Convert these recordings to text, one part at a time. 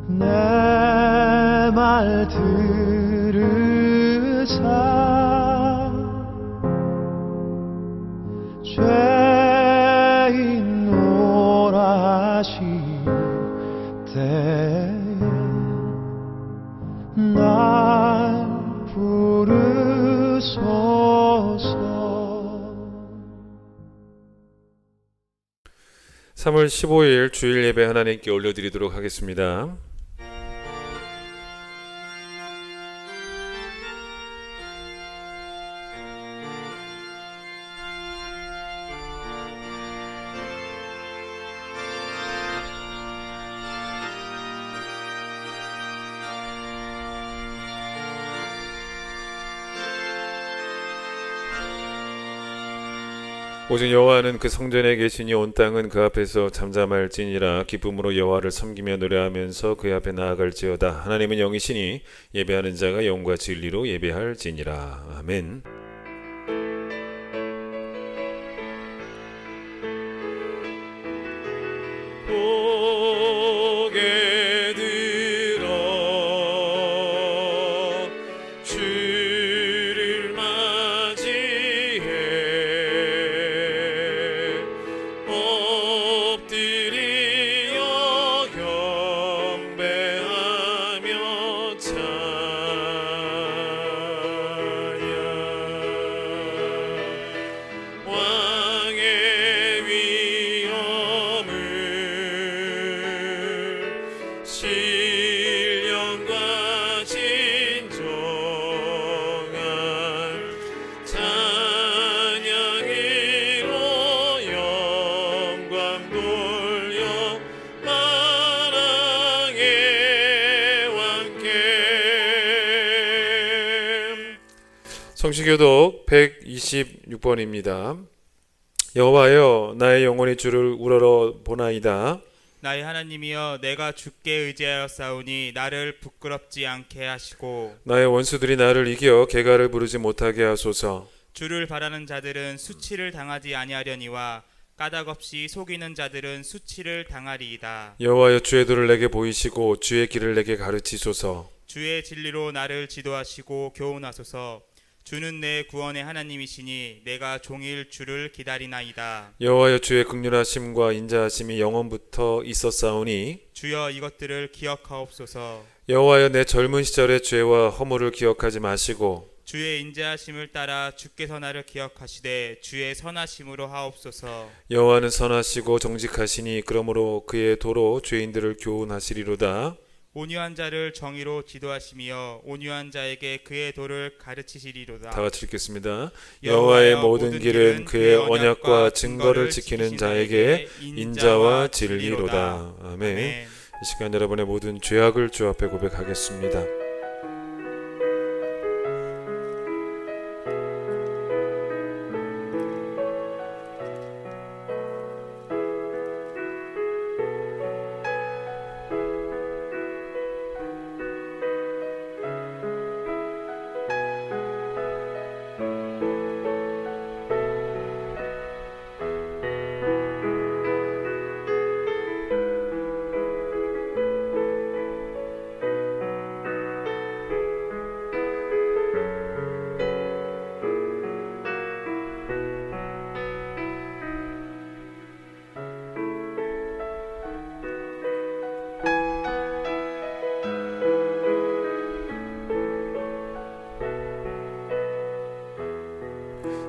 내 말 들으사 죄인 오라 하실 때에 날 부르소서. 3월 15일 주일 예배 하나님께 올려드리도록 하겠습니다. 오직 여호와는 그 성전에 계시니 온 땅은 그 앞에서 잠잠할지니라. 기쁨으로 여호와를 섬기며 노래하면서 그의 앞에 나아갈지어다. 하나님은 영이시니 예배하는 자가 영과 진리로 예배할지니라. 아멘. 고개 들어 주를 맞이해 엎드리어 경배하며 찬양. 왕의 위엄을 신령과 진정한 찬양으로 영광 돌려 만왕의 왕께. 성시교독 126번입니다. 여호와여, 나의 영혼이 주를 우러러 보나이다. 나의 하나님이여, 내가 주께 의지하여 싸우니 나를 부끄럽지 않게 하시고 나의 원수들이 나를 이겨 개가를 부르지 못하게 하소서. 주를 바라는 자들은 수치를 당하지 아니하려니와 까닭없이 속이는 자들은 수치를 당하리이다. 여호와여, 주의 도를 내게 보이시고 주의 길을 내게 가르치소서. 주의 진리로 나를 지도하시고 교훈하소서. 주는 내 구원의 하나님이시니 내가 종일 주를 기다리나이다. 여호와여, 주의 긍휼하심과 인자하심이 영원부터 있었사오니 주여, 이것들을 기억하옵소서. 여호와여, 내 젊은 시절의 죄와 허물을 기억하지 마시고 주의 인자하심을 따라 주께서 나를 기억하시되 주의 선하심으로 하옵소서. 여호와는 선하시고 정직하시니 그러므로 그의 도로 죄인들을 교훈하시리로다. 온유한 자를 정의로 지도하시며 온유한 자에게 그의 도를 가르치시리로다. 다 같이 읽겠습니다. 여호와의 모든 길은 그의 언약과 증거를 지키는 자에게 인자와 진리로다. 아멘. 이 시간 여러분의 모든 죄악을 주 앞에 고백하겠습니다.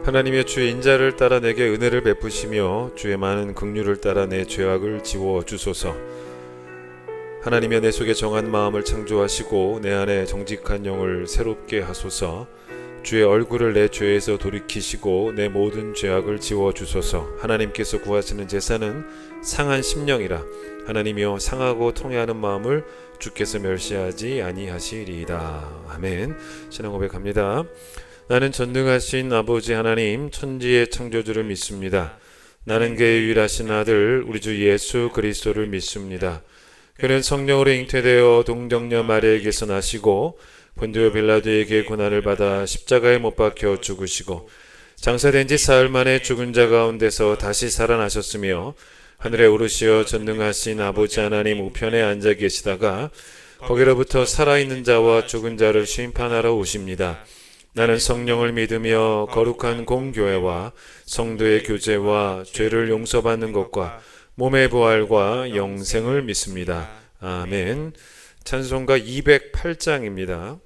하나님의 주의 인자를 따라 내게 은혜를 베푸시며 주의 많은 긍휼을 따라 내 죄악을 지워 주소서. 하나님여, 내 속에 정한 마음을 창조하시고 내 안에 정직한 영을 새롭게 하소서. 주의 얼굴을 내 죄에서 돌이키시고 내 모든 죄악을 지워 주소서. 하나님께서 구하시는 제사는 상한 심령이라. 하나님이여, 상하고 통회하는 마음을 주께서 멸시하지 아니하시리이다. 아멘. 신앙 고백합니다. 나는 전능하신 아버지 하나님, 천지의 창조주를 믿습니다. 나는 그의 유일하신 아들 우리 주 예수 그리스도를 믿습니다. 그는 성령으로 잉태되어 동정녀 마리아에게서 나시고 본디오 빌라도에게 고난을 받아 십자가에 못 박혀 죽으시고 장사된 지 사흘 만에 죽은 자 가운데서 다시 살아나셨으며 하늘에 오르시어 전능하신 아버지 하나님 우편에 앉아 계시다가 거기로부터 살아있는 자와 죽은 자를 심판하러 오십니다. 나는 성령을 믿으며 거룩한 공교회와 성도의 교제와 죄를 용서받는 것과 몸의 부활과 영생을 믿습니다. 아멘. 찬송가 208장입니다.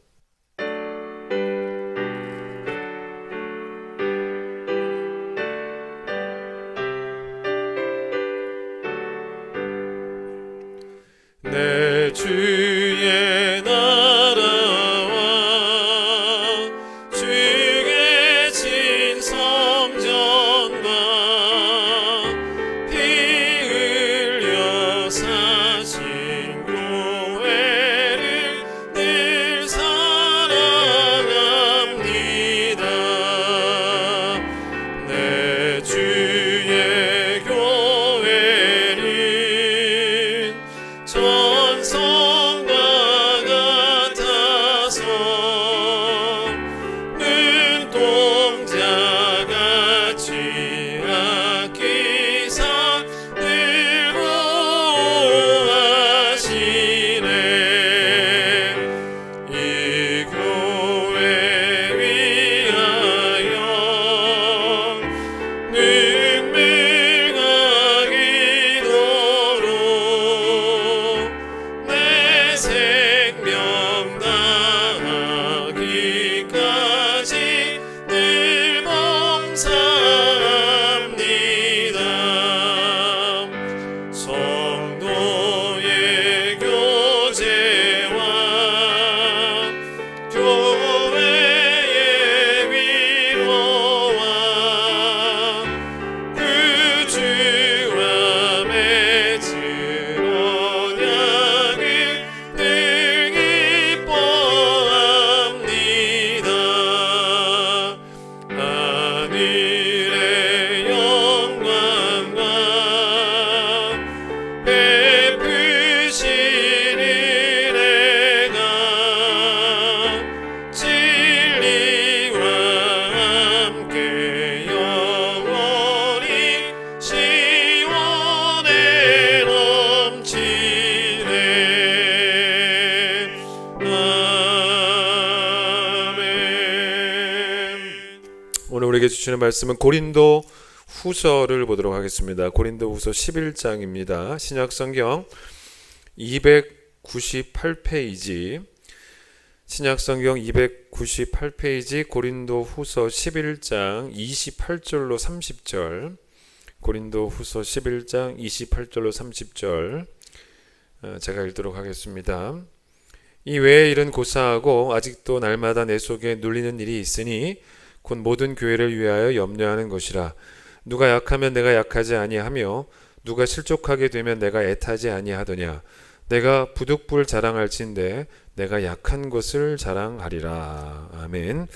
내 주의 나라와 주의 진 성전과 피 흘려 사신 교회를 늘 사랑합니다. 내 주의 교회는 전성과 같아서 눈동자같이 아끼사 늘 보호하시네. 이 교회 위하여 눈물과 기도로 내 생명 다하기까지 늘 봉사합니다. 성도의 교제와 교회의 위로와 구주와 맺은 언약을 늘 기뻐합니다. 하늘의 영광과 베푸신 은혜가 진리와 함께 영원히 시원에 넘치네. 아멘. 오늘 우리에게 주시는 말씀은 고린도 후서를 보도록 하겠습니다. 고린도 후서 11장입니다. 신약성경 298페이지, 신약성경 298페이지 고린도 후서 11장 28절로 30절, 고린도 후서 11장 28절로 30절 제가 읽도록 하겠습니다. 이 외의 일은 고사하고 아직도 날마다 내 속에 눌리는 일이 있으니 곧 모든 교회를 위하여 염려하는 것이라. 누가 약하면 내가 약하지 아니하며 누가 실족하게 되면 내가 애타지 아니하더냐. 내가 부득불 자랑할진대 내가 약한 것을 자랑하리라. 아멘.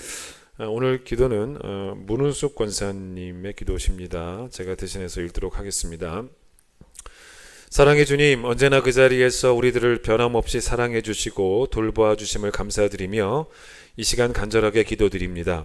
오늘 기도는 문은숙 권사님의 기도십니다. 제가 대신해서 읽도록 하겠습니다. 사랑의 주님, 언제나 그 자리에서 우리들을 변함없이 사랑해 주시고 돌보아 주심을 감사드리며 이 시간 간절하게 기도드립니다.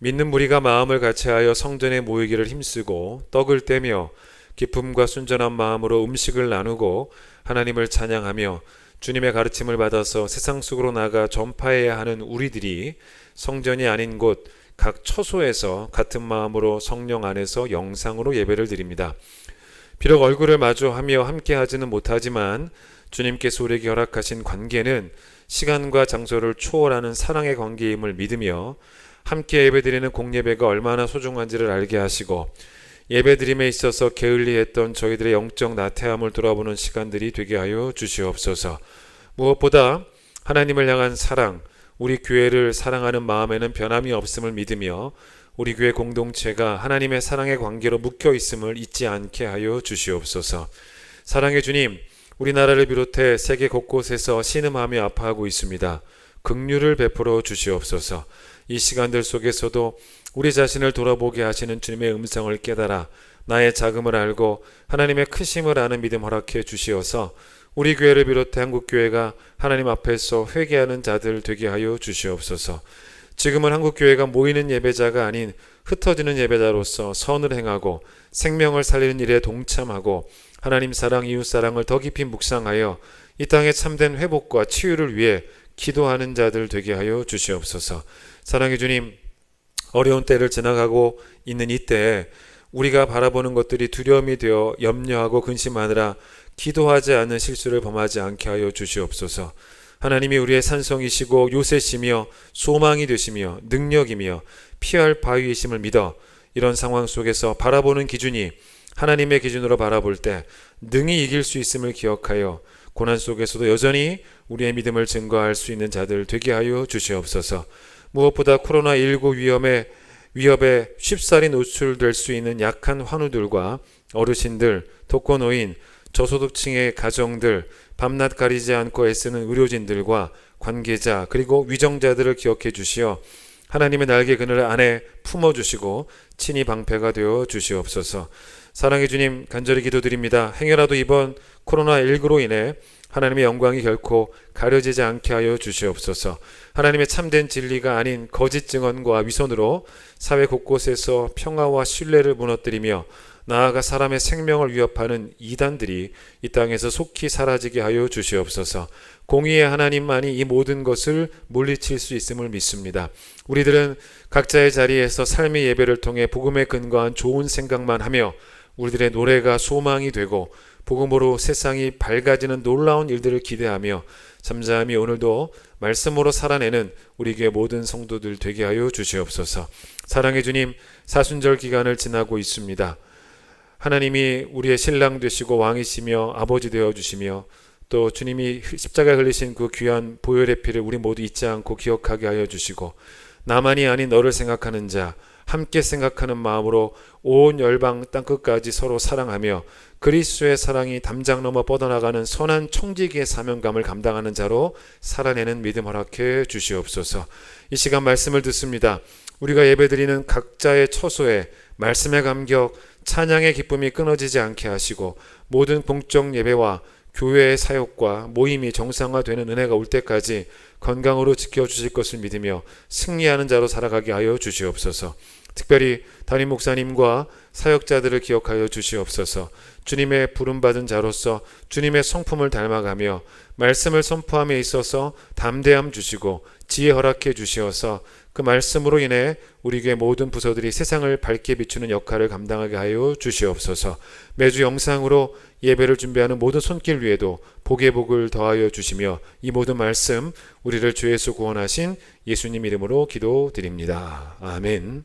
믿는 무리가 마음을 같이하여 성전에 모이기를 힘쓰고 떡을 떼며 기쁨과 순전한 마음으로 음식을 나누고 하나님을 찬양하며 주님의 가르침을 받아서 세상 속으로 나가 전파해야 하는 우리들이 성전이 아닌 곳 각 처소에서 같은 마음으로 성령 안에서 영상으로 예배를 드립니다. 비록 얼굴을 마주하며 함께하지는 못하지만 주님께서 우리에게 허락하신 관계는 시간과 장소를 초월하는 사랑의 관계임을 믿으며 함께 예배드리는 공예배가 얼마나 소중한지를 알게 하시고 예배드림에 있어서 게을리했던 저희들의 영적 나태함을 돌아보는 시간들이 되게 하여 주시옵소서. 무엇보다 하나님을 향한 사랑, 우리 교회를 사랑하는 마음에는 변함이 없음을 믿으며 우리 교회 공동체가 하나님의 사랑의 관계로 묶여 있음을 잊지 않게 하여 주시옵소서. 사랑의 주님, 우리나라를 비롯해 세계 곳곳에서 신음하며 아파하고 있습니다. 긍휼을 베풀어 주시옵소서. 이 시간들 속에서도 우리 자신을 돌아보게 하시는 주님의 음성을 깨달아 나의 작음을 알고 하나님의 크심을 아는 믿음 허락해 주시어서 우리 교회를 비롯해 한국교회가 하나님 앞에서 회개하는 자들 되게 하여 주시옵소서. 지금은 한국교회가 모이는 예배자가 아닌 흩어지는 예배자로서 선을 행하고 생명을 살리는 일에 동참하고 하나님 사랑, 이웃 사랑을 더 깊이 묵상하여 이 땅의 참된 회복과 치유를 위해 기도하는 자들 되게 하여 주시옵소서. 사랑의 주님, 어려운 때를 지나가고 있는 이때에 우리가 바라보는 것들이 두려움이 되어 염려하고 근심하느라 기도하지 않는 실수를 범하지 않게 하여 주시옵소서. 하나님이 우리의 산성이시고 요새시며 소망이 되시며 능력이며 피할 바위이심을 믿어 이런 상황 속에서 바라보는 기준이 하나님의 기준으로 바라볼 때 능히 이길 수 있음을 기억하여 고난 속에서도 여전히 우리의 믿음을 증거할 수 있는 자들 되게 하여 주시옵소서. 무엇보다 코로나19 위협에 쉽사리 노출될 수 있는 약한 환우들과 어르신들, 독거노인, 저소득층의 가정들, 밤낮 가리지 않고 애쓰는 의료진들과 관계자 그리고 위정자들을 기억해 주시어 하나님의 날개 그늘 안에 품어주시고 친히 방패가 되어 주시옵소서. 사랑의 주님, 간절히 기도드립니다. 행여라도 이번 코로나19로 인해 하나님의 영광이 결코 가려지지 않게 하여 주시옵소서. 하나님의 참된 진리가 아닌 거짓 증언과 위선으로 사회 곳곳에서 평화와 신뢰를 무너뜨리며 나아가 사람의 생명을 위협하는 이단들이 이 땅에서 속히 사라지게 하여 주시옵소서. 공의의 하나님만이 이 모든 것을 물리칠 수 있음을 믿습니다. 우리들은 각자의 자리에서 삶의 예배를 통해 복음에 근거한 좋은 생각만 하며 우리들의 노래가 소망이 되고 복음으로 세상이 밝아지는 놀라운 일들을 기대하며 잠잠히 오늘도 말씀으로 살아내는 우리 교회 모든 성도들 되게 하여 주시옵소서. 사랑의 주님, 사순절 기간을 지나고 있습니다. 하나님이 우리의 신랑 되시고 왕이시며 아버지 되어주시며 또 주님이 십자가에 흘리신 그 귀한 보혈의 피를 우리 모두 잊지 않고 기억하게 하여 주시고 나만이 아닌 너를 생각하는 자, 함께 생각하는 마음으로 온 열방 땅끝까지 서로 사랑하며 그리스도의 사랑이 담장 넘어 뻗어나가는 선한 청지기의 사명감을 감당하는 자로 살아내는 믿음 허락해 주시옵소서. 이 시간 말씀을 듣습니다. 우리가 예배드리는 각자의 처소에 말씀의 감격, 찬양의 기쁨이 끊어지지 않게 하시고 모든 공적 예배와 교회의 사역과 모임이 정상화되는 은혜가 올 때까지 건강으로 지켜주실 것을 믿으며 승리하는 자로 살아가게 하여 주시옵소서. 특별히 담임 목사님과 사역자들을 기억하여 주시옵소서. 주님의 부름받은 자로서 주님의 성품을 닮아가며 말씀을 선포함에 있어서 담대함 주시고 지혜 허락해 주시어서 그 말씀으로 인해 우리 교회 모든 부서들이 세상을 밝게 비추는 역할을 감당하게 하여 주시옵소서. 매주 영상으로 예배를 준비하는 모든 손길 위에도 복의 복을 더하여 주시며 이 모든 말씀 우리를 주에서 구원하신 예수님 이름으로 기도드립니다. 아멘.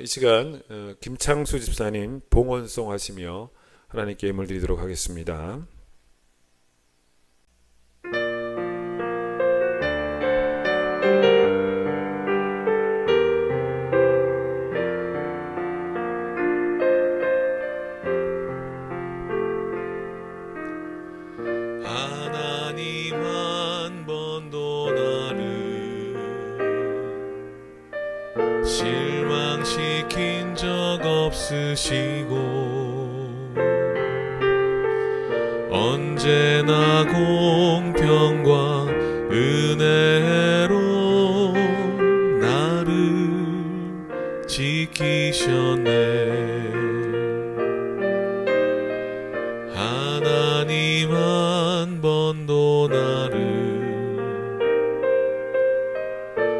이 시간 김창수 집사님 봉헌송 하시며 하나님께 예물 드리도록 하겠습니다. 하나님 한 번도 나를 실망시킨 적 없으시고 언제나 공평과 은혜로 나를 지키셨네. 하나님 한 번도 나를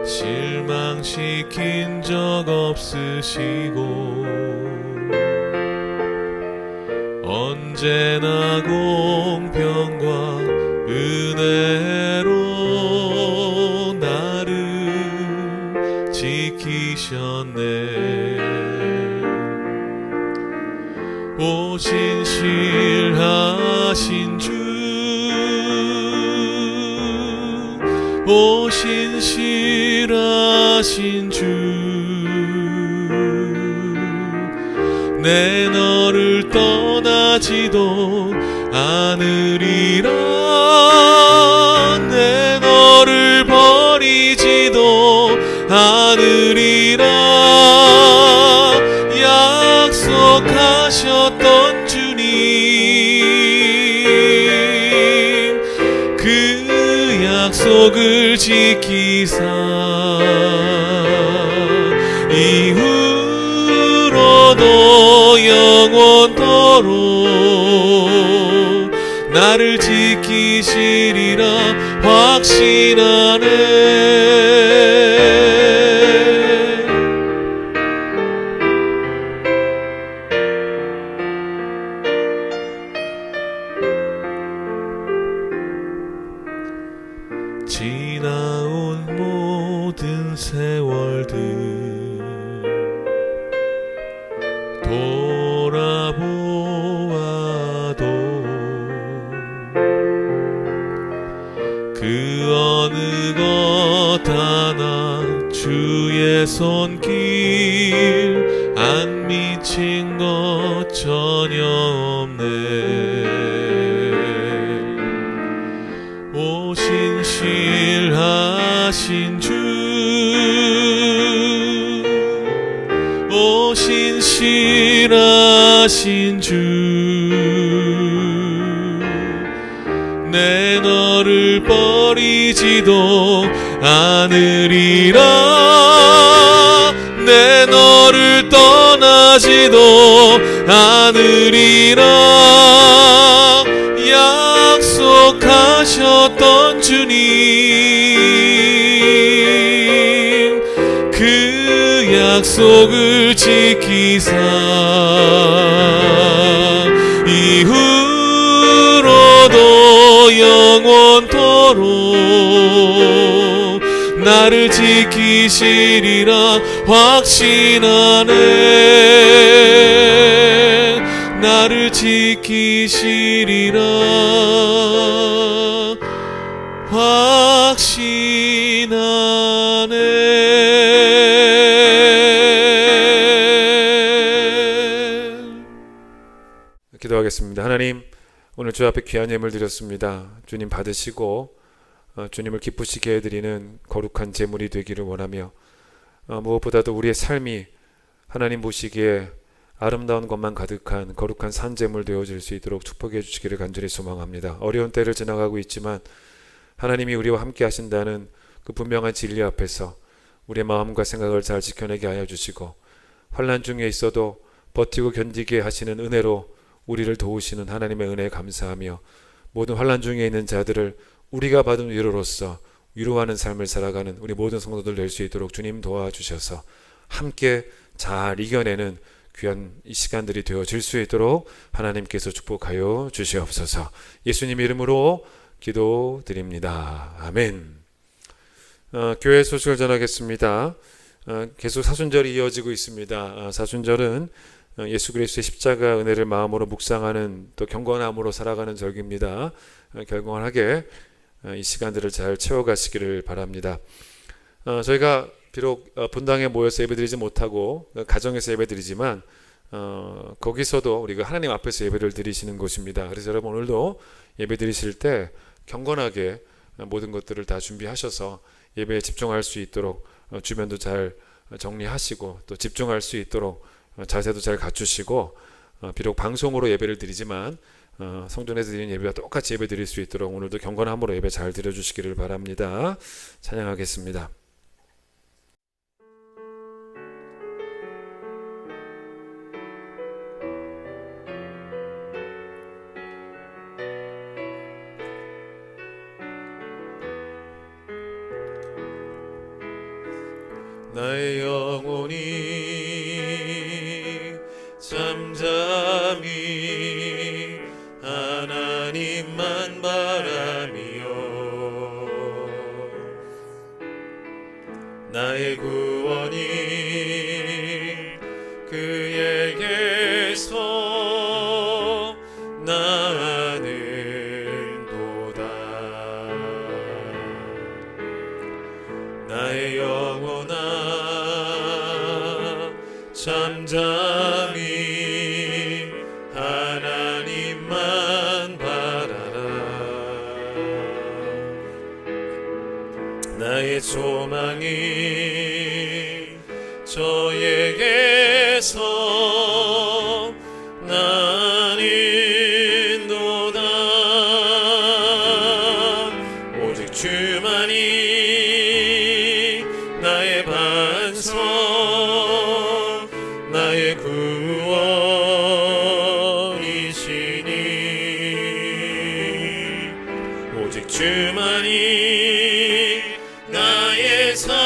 실망시킨 적 없으시고 언제나 공평과 은혜로 나를 지키셨네. 오 신실하신 주, 오 신실하신 주, 내 너를 떠나지도 않으리라. 내 너를 버리지도 않으리라. 약속을 지키사 이후로도 영원토록 나를 지키시리라 확신하네. 지나온 모든 세월들 돌아보아도 그 어느 것 하나 주의 손길 안 미친 것 전혀 없네. 오 신실하신 주, 오 신실하신 주, 내 너를 버리지도 않으리라. 내 너를 떠나지도 않으리라. 약속하셨던 주님, 그 약속을 지키사 이후로도 영원토록 나를 지키시리라 확신하네. 나를 지키시리라 확신하네. 기도하겠습니다. 하나님, 오늘 주 앞에 귀한 예물 드렸습니다. 주님 받으시고 주님을 기쁘시게 해드리는 거룩한 제물이 되기를 원하며 무엇보다도 우리의 삶이 하나님 보시기에 아름다운 것만 가득한 거룩한 산제물 되어질 수 있도록 축복해 주시기를 간절히 소망합니다. 어려운 때를 지나가고 있지만 하나님이 우리와 함께 하신다는 그 분명한 진리 앞에서 우리의 마음과 생각을 잘 지켜내게 하여 주시고, 환난 중에 있어도 버티고 견디게 하시는 은혜로 우리를 도우시는 하나님의 은혜에 감사하며, 모든 환난 중에 있는 자들을 우리가 받은 위로로서 위로하는 삶을 살아가는 우리 모든 성도들 될 수 있도록 주님 도와주셔서 함께 잘 이겨내는 귀한 이 시간들이 되어질 수 있도록 하나님께서 축복하여 주시옵소서. 예수님 이름으로 기도드립니다. 아멘. 교회 소식을 전하겠습니다. 계속 사순절이 이어지고 있습니다. 사순절은 예수 그리스도의 십자가 은혜를 마음으로 묵상하는, 또 경건함으로 살아가는 절기입니다. 결건하게 이 시간들을 잘 채워가시기를 바랍니다. 저희가 비록 분당에 모여서 예배드리지 못하고 가정에서 예배드리지만 거기서도 우리가 하나님 앞에서 예배를 드리시는 곳입니다. 그래서 여러분 오늘도 예배드리실 때 경건하게 모든 것들을 다 준비하셔서 예배에 집중할 수 있도록 주변도 잘 정리하시고, 또 집중할 수 있도록 자세도 잘 갖추시고, 비록 방송으로 예배를 드리지만 성전에서 드리는 예배와 똑같이 예배 드릴 수 있도록 오늘도 경건함으로 예배 잘 드려주시기를 바랍니다. 찬양하겠습니다. 나의 영혼이 잠잠히 하나님만 바라며 나의 구원이 그에게서 나는도다. 나의 영혼아 잠잠히 하나님만 바라라. 나의 소망이 저에게서 나는도다. 오직 주만이 나의 반석 나의 구원이시니 오직 주만이 나의 산성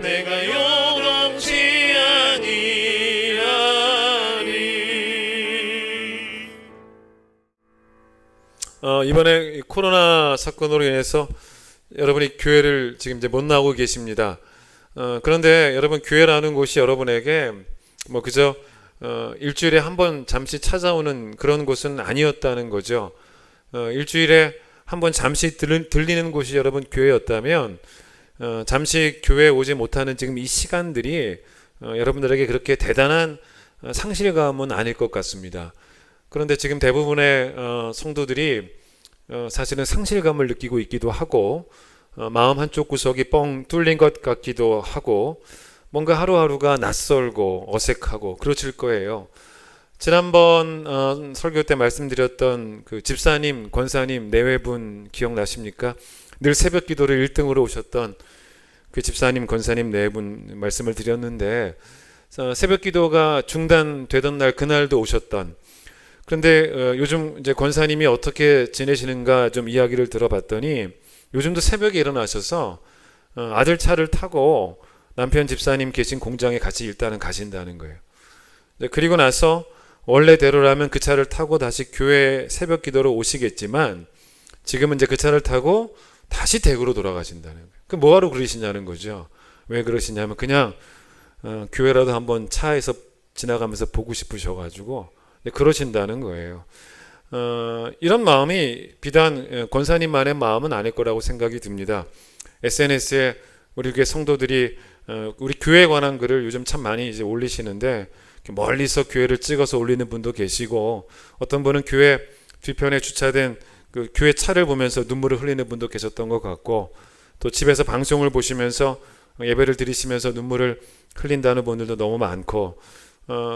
내가 요동치 아니하리. 이번에 이 코로나 사건으로 인해서 여러분이 교회를 지금 이제 못 나오고 계십니다. 그런데 여러분 교회라는 곳이 여러분에게 뭐 그저 일주일에 한 번 잠시 찾아오는 그런 곳은 아니었다는 거죠. 일주일에 한 번 잠시 들리는 곳이 여러분 교회였다면 잠시 교회에 오지 못하는 지금 이 시간들이 여러분들에게 그렇게 대단한 상실감은 아닐 것 같습니다. 그런데 지금 대부분의 성도들이 사실은 상실감을 느끼고 있기도 하고 마음 한쪽 구석이 뻥 뚫린 것 같기도 하고 뭔가 하루하루가 낯설고 어색하고 그러실 거예요. 지난번 설교 때 말씀드렸던 그 집사님, 권사님 내외분 기억나십니까? 늘 새벽 기도를 1등으로 오셨던 그 집사님, 권사님 내외분 말씀을 드렸는데 새벽 기도가 중단되던 날 그날도 오셨던 그런데 요즘 이제 권사님이 어떻게 지내시는가 좀 이야기를 들어봤더니 요즘도 새벽에 일어나셔서 아들 차를 타고 남편 집사님 계신 공장에 같이 일단은 가신다는 거예요. 그리고 나서 원래대로라면 그 차를 타고 다시 교회 새벽 기도로 오시겠지만 지금은 이제 그 차를 타고 다시 대구로 돌아가신다는 거예요. 그 뭐하러 그러시냐는 거죠. 왜 그러시냐면 그냥 교회라도 한번 차에서 지나가면서 보고 싶으셔가지고 그러신다는 거예요. 이런 마음이 비단 권사님만의 마음은 아닐 거라고 생각이 듭니다. SNS에 우리 교회 성도들이 우리 교회에 관한 글을 요즘 참 많이 이제 올리시는데 멀리서 교회를 찍어서 올리는 분도 계시고 어떤 분은 교회 뒤편에 주차된 그 교회 차를 보면서 눈물을 흘리는 분도 계셨던 것 같고 또 집에서 방송을 보시면서 예배를 드리시면서 눈물을 흘린다는 분들도 너무 많고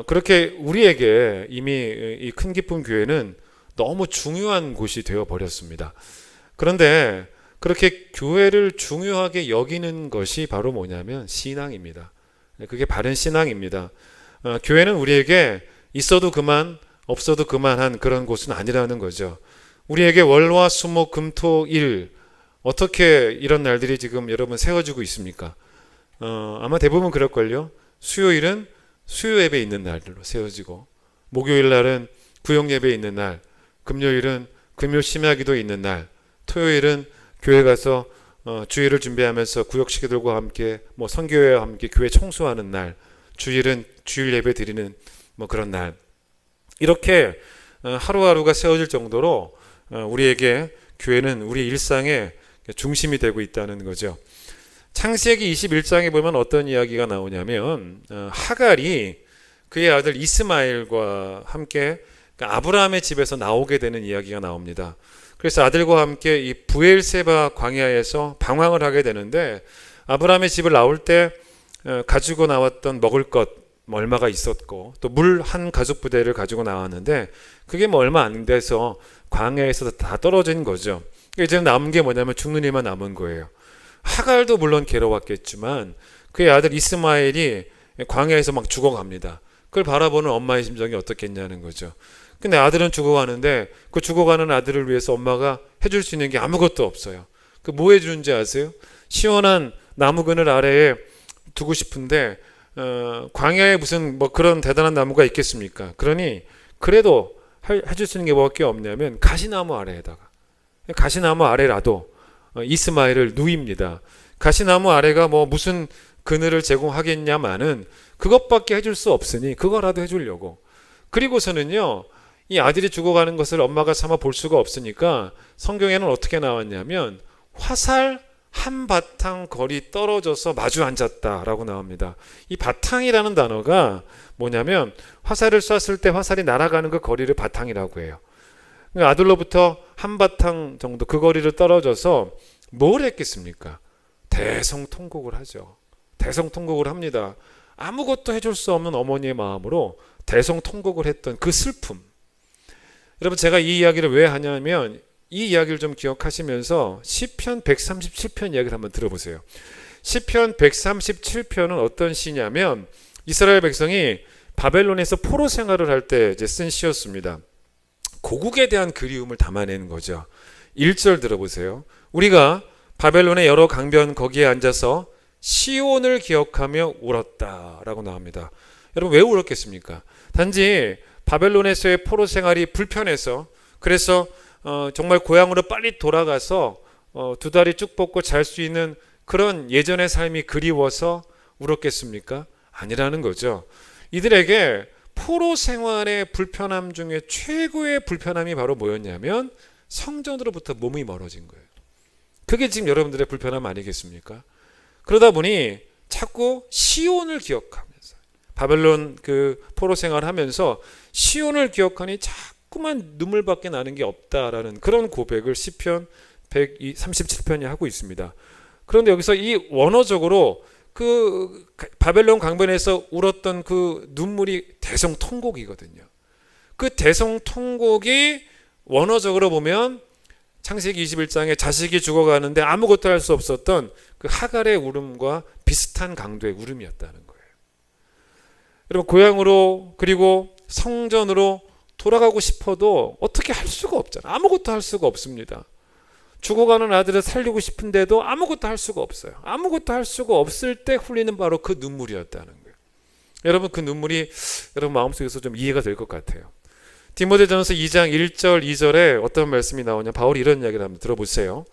그렇게 우리에게 이미 이 큰 기쁨 교회는 너무 중요한 곳이 되어 버렸습니다. 그런데 그렇게 교회를 중요하게 여기는 것이 바로 뭐냐면 신앙입니다. 그게 바른 신앙입니다. 교회는 우리에게 있어도 그만 없어도 그만한 그런 곳은 아니라는 거죠. 우리에게 월화 수목 금토 일 어떻게 이런 날들이 지금 여러분 세워지고 있습니까? 아마 대부분 그럴걸요. 수요일은 수요 예배 있는 날들로 세워지고 목요일 날은 구역 예배 있는 날, 금요일은 금요 심야기도 있는 날, 토요일은 교회 가서 주일을 준비하면서 구역 식구들과 함께 뭐 선교회와 함께 교회 청소하는 날, 주일은 주일 예배 드리는 뭐 그런 날. 이렇게 하루하루가 세워질 정도로 우리에게 교회는 우리 일상의 중심이 되고 있다는 거죠. 창세기 21장에 보면 어떤 이야기가 나오냐면 하갈이 그의 아들 이스마엘과 함께 아브라함의 집에서 나오게 되는 이야기가 나옵니다. 그래서 아들과 함께 이 부엘세바 광야에서 방황을 하게 되는데 아브라함의 집을 나올 때 가지고 나왔던 먹을 것 얼마가 있었고 또 물 한 가죽 부대를 가지고 나왔는데 그게 뭐 얼마 안 돼서 광야에서 다 떨어진 거죠. 이제 남은 게 뭐냐면 죽는 일만 남은 거예요. 하갈도 물론 괴로웠겠지만 그의 아들 이스마엘이 광야에서 막 죽어갑니다. 그걸 바라보는 엄마의 심정이 어떻겠냐는 거죠. 근데 아들은 죽어가는데 그 죽어가는 아들을 위해서 엄마가 해줄 수 있는 게 아무것도 없어요. 그 뭐 해주는지 아세요? 시원한 나무 그늘 아래에 두고 싶은데 광야에 무슨 뭐 그런 대단한 나무가 있겠습니까? 그러니 그래도 해줄 수 있는 게 뭐밖에 없냐면 가시나무 아래에다가 가시나무 아래라도 이스마엘을 누입니다. 가시나무 아래가 뭐 무슨 그늘을 제공하겠냐마는 그것밖에 해줄 수 없으니 그거라도 해주려고. 그리고서는요 이 아들이 죽어가는 것을 엄마가 차마 볼 수가 없으니까 성경에는 어떻게 나왔냐면 화살 한 바탕 거리 떨어져서 마주 앉았다라고 나옵니다. 이 바탕이라는 단어가 뭐냐면 화살을 쐈을 때 화살이 날아가는 그 거리를 바탕이라고 해요. 그러니까 아들로부터 한 바탕 정도 그 거리를 떨어져서 뭘 했겠습니까? 대성통곡을 하죠. 대성통곡을 합니다. 아무것도 해줄 수 없는 어머니의 마음으로 대성통곡을 했던 그 슬픔. 여러분 제가 이 이야기를 왜 하냐면 이 이야기를 좀 기억하시면서 시편 137편 이야기를 한번 들어보세요. 시편 137편은 어떤 시냐면 이스라엘 백성이 바벨론에서 포로 생활을 할 때 이제 쓴 시였습니다. 고국에 대한 그리움을 담아내는 거죠. 1절 들어보세요. 우리가 바벨론의 여러 강변 거기에 앉아서 시온을 기억하며 울었다라고 나옵니다. 여러분 왜 울었겠습니까? 단지 바벨론에서의 포로 생활이 불편해서, 그래서 정말 고향으로 빨리 돌아가서 두 다리 쭉 뻗고 잘 수 있는 그런 예전의 삶이 그리워서 울었겠습니까? 아니라는 거죠. 이들에게 포로 생활의 불편함 중에 최고의 불편함이 바로 뭐였냐면 성전으로부터 몸이 멀어진 거예요. 그게 지금 여러분들의 불편함 아니겠습니까? 그러다 보니 자꾸 시온을 기억하면서, 바벨론 그 포로 생활을 하면서 시온을 기억하니 자꾸만 눈물밖에 나는 게 없다라는 그런 고백을 시편 137편이 하고 있습니다. 그런데 여기서 이 원어적으로 그 바벨론 강변에서 울었던 그 눈물이 대성통곡이거든요. 그 대성통곡이 원어적으로 보면 창세기 21장에 자식이 죽어가는데 아무것도 할 수 없었던 그 하갈의 울음과 비슷한 강도의 울음이었다는 거예요. 여러분 고향으로 그리고 성전으로 돌아가고 싶어도 어떻게 할 수가 없잖아요. 아무것도 할 수가 없습니다. 죽어가는 아들을 살리고 싶은데도 아무것도 할 수가 없어요. 아무것도 할 수가 없을 때 흘리는 바로 그 눈물이었다는 거예요. 여러분 그 눈물이 여러분 마음속에서 좀 이해가 될 것 같아요. 디모데전서 2장 1절 2절에 어떤 말씀이 나오냐, 바울이 이런 이야기를 한번 들어보세요.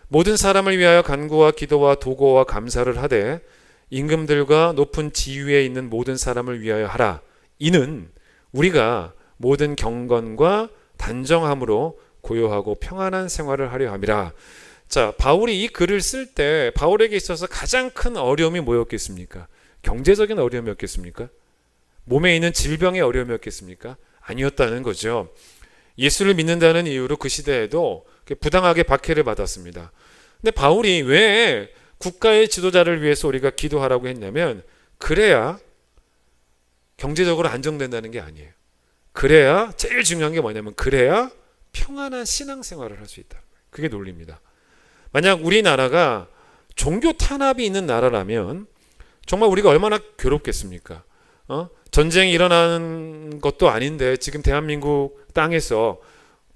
모든 사람을 위하여 간구와 기도와 도고와 감사를 하되 임금들과 높은 지위에 있는 모든 사람을 위하여 하라. 이는 우리가 모든 경건과 단정함으로 고요하고 평안한 생활을 하려 함이라. 자, 바울이 이 글을 쓸 때 바울에게 있어서 가장 큰 어려움이 뭐였겠습니까? 경제적인 어려움이었겠습니까? 몸에 있는 질병의 어려움이었겠습니까? 아니었다는 거죠. 예수를 믿는다는 이유로 그 시대에도 부당하게 박해를 받았습니다. 근데 바울이 왜 국가의 지도자를 위해서 우리가 기도하라고 했냐면, 그래야 경제적으로 안정된다는 게 아니에요. 그래야 제일 중요한 게 뭐냐면, 그래야 평안한 신앙생활을 할 수 있다. 그게 논리입니다. 만약 우리나라가 종교 탄압이 있는 나라라면 정말 우리가 얼마나 괴롭겠습니까? 전쟁이 일어나는 것도 아닌데 지금 대한민국 땅에서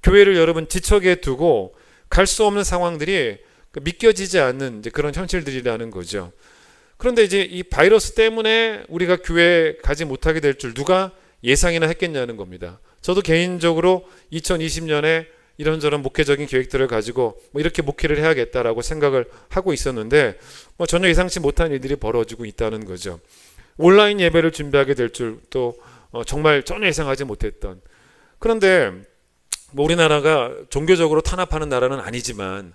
교회를 여러분 지척에 두고 갈 수 없는 상황들이 믿겨지지 않는 이제 그런 현실들이라는 거죠. 그런데 이제 이 바이러스 때문에 우리가 교회에 가지 못하게 될 줄 누가 예상이나 했겠냐는 겁니다. 저도 개인적으로 2020년에 이런저런 목회적인 계획들을 가지고 이렇게 목회를 해야겠다라고 생각을 하고 있었는데 전혀 예상치 못한 일들이 벌어지고 있다는 거죠. 온라인 예배를 준비하게 될 줄 또 정말 전혀 예상하지 못했던. 그런데 우리나라가 종교적으로 탄압하는 나라는 아니지만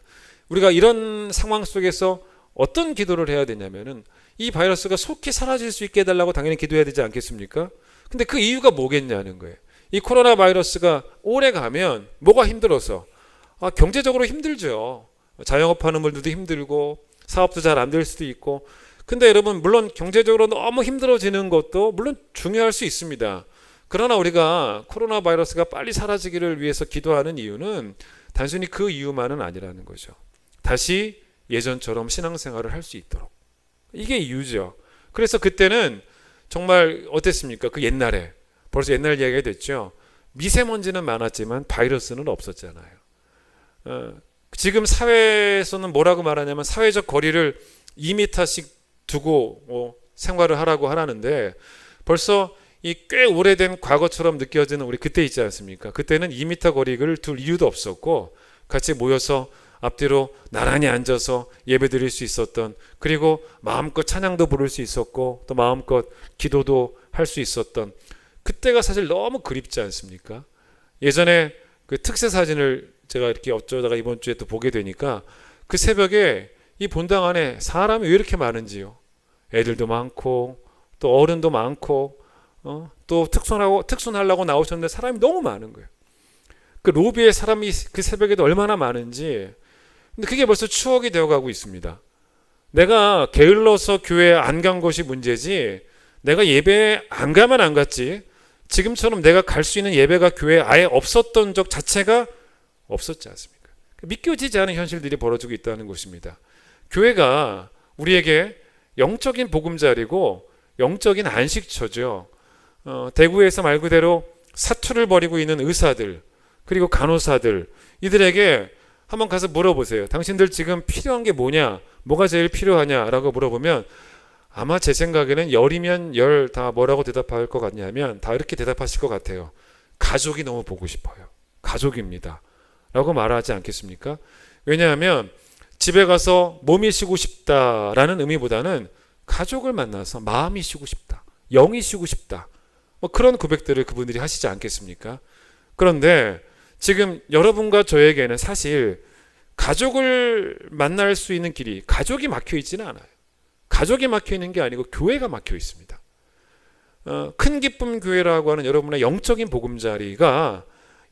우리가 이런 상황 속에서 어떤 기도를 해야 되냐면은 이 바이러스가 속히 사라질 수 있게 해달라고 당연히 기도해야 되지 않겠습니까? 근데 그 이유가 뭐겠냐는 거예요. 이 코로나 바이러스가 오래 가면 뭐가 힘들어서? 경제적으로 힘들죠. 자영업하는 분들도 힘들고 사업도 잘 안 될 수도 있고. 근데 여러분 물론 경제적으로 너무 힘들어지는 것도 물론 중요할 수 있습니다. 그러나 우리가 코로나 바이러스가 빨리 사라지기를 위해서 기도하는 이유는 단순히 그 이유만은 아니라는 거죠. 다시 예전처럼 신앙생활을 할 수 있도록. 이게 이유죠. 그래서 그때는 정말 어땠습니까? 그 옛날에 벌써 옛날 이야기가 됐죠. 미세먼지는 많았지만 바이러스는 없었잖아요. 지금 사회에서는 뭐라고 말하냐면 사회적 거리를 2m씩 두고 생활을 하라고 하라는데 벌써 이 꽤 오래된 과거처럼 느껴지는 우리 그때 있지 않습니까? 그때는 2m 거리를 둘 이유도 없었고 같이 모여서 앞뒤로 나란히 앉아서 예배 드릴 수 있었던, 그리고 마음껏 찬양도 부를 수 있었고 또 마음껏 기도도 할 수 있었던 그때가 사실 너무 그립지 않습니까? 예전에 그 특세 사진을 제가 이렇게 어쩌다가 이번 주에 또 보게 되니까 그 새벽에 이 본당 안에 사람이 왜 이렇게 많은지요. 애들도 많고 또 어른도 많고 또 특순하려고 나오셨는데 사람이 너무 많은 거예요. 그 로비에 사람이 그 새벽에도 얼마나 많은지. 근데 그게 벌써 추억이 되어가고 있습니다. 내가 게을러서 교회에 안 간 것이 문제지, 내가 예배에 안 가면 안 갔지, 지금처럼 내가 갈 수 있는 예배가 교회에 아예 없었던 적 자체가 없었지 않습니까? 믿겨지지 않은 현실들이 벌어지고 있다는 것입니다. 교회가 우리에게 영적인 보금자리고 영적인 안식처죠. 대구에서 말 그대로 사투를 벌이고 있는 의사들 그리고 간호사들, 이들에게 한번 가서 물어보세요. 당신들 지금 필요한 게 뭐냐? 뭐가 제일 필요하냐라고 물어보면 아마 제 생각에는 열이면 열 다 뭐라고 대답할 것 같냐면 다 이렇게 대답하실 것 같아요. 가족이 너무 보고 싶어요. 가족입니다. 라고 말하지 않겠습니까? 왜냐하면 집에 가서 몸이 쉬고 싶다라는 의미보다는 가족을 만나서 마음이 쉬고 싶다. 영이 쉬고 싶다. 뭐 그런 고백들을 그분들이 하시지 않겠습니까? 그런데 지금 여러분과 저에게는 사실 가족을 만날 수 있는 길이 가족이 막혀 있지는 않아요. 가족이 막혀 있는 게 아니고 교회가 막혀 있습니다. 큰 기쁨 교회라고 하는 여러분의 영적인 보금자리가,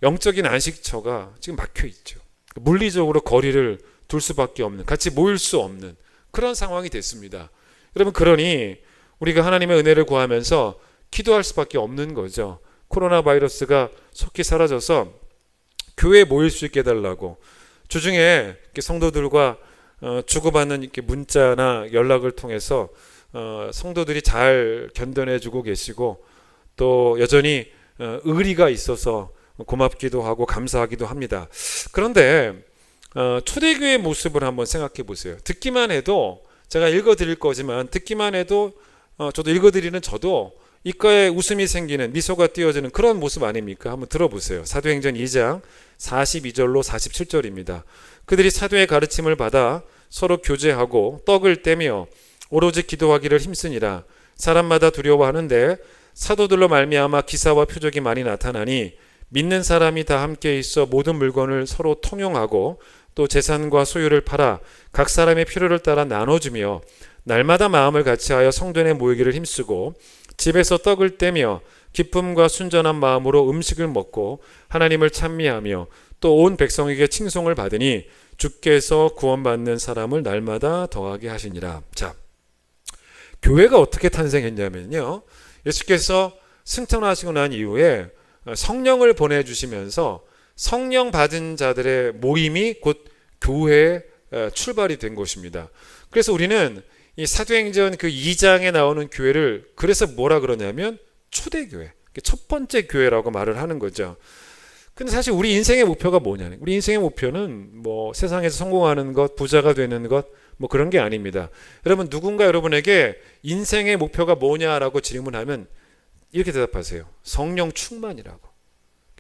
영적인 안식처가 지금 막혀 있죠. 물리적으로 거리를 둘 수밖에 없는, 같이 모일 수 없는 그런 상황이 됐습니다. 여러분, 그러니 우리가 하나님의 은혜를 구하면서 기도할 수밖에 없는 거죠. 코로나 바이러스가 속히 사라져서 교회에 모일 수 있게 해달라고 주중에 성도들과 주고받는 이렇게 문자나 연락을 통해서 성도들이 잘 견뎌내주고 계시고 또 여전히 의리가 있어서 고맙기도 하고 감사하기도 합니다. 그런데 초대교회의 모습을 한번 생각해 보세요. 듣기만 해도, 제가 읽어드릴 거지만 듣기만 해도 저도 읽어드리는 저도 입가에 웃음이 생기는, 미소가 띄어지는 그런 모습 아닙니까? 한번 들어보세요. 사도행전 2장 42절로 47절입니다. 그들이 사도의 가르침을 받아 서로 교제하고 떡을 떼며 오로지 기도하기를 힘쓰니라. 사람마다 두려워하는데 사도들로 말미암아 기사와 표적이 많이 나타나니 믿는 사람이 다 함께 있어 모든 물건을 서로 통용하고 또 재산과 소유를 팔아 각 사람의 필요를 따라 나눠주며 날마다 마음을 같이하여 성전에 모이기를 힘쓰고 집에서 떡을 떼며 기쁨과 순전한 마음으로 음식을 먹고 하나님을 찬미하며 또 온 백성에게 칭송을 받으니 주께서 구원받는 사람을 날마다 더하게 하시니라. 자, 교회가 어떻게 탄생했냐면요, 예수께서 승천하시고 난 이후에 성령을 보내주시면서 성령 받은 자들의 모임이 곧 교회의 출발이 된 것입니다. 그래서 우리는 이 사도행전 그 2장에 나오는 교회를 그래서 뭐라 그러냐면 초대교회, 첫 번째 교회라고 말을 하는 거죠. 근데 사실 우리 인생의 목표가 뭐냐면, 우리 인생의 목표는 뭐 세상에서 성공하는 것, 부자가 되는 것, 뭐 그런 게 아닙니다. 여러분, 누군가 여러분에게 인생의 목표가 뭐냐라고 질문하면 이렇게 대답하세요. 성령 충만이라고.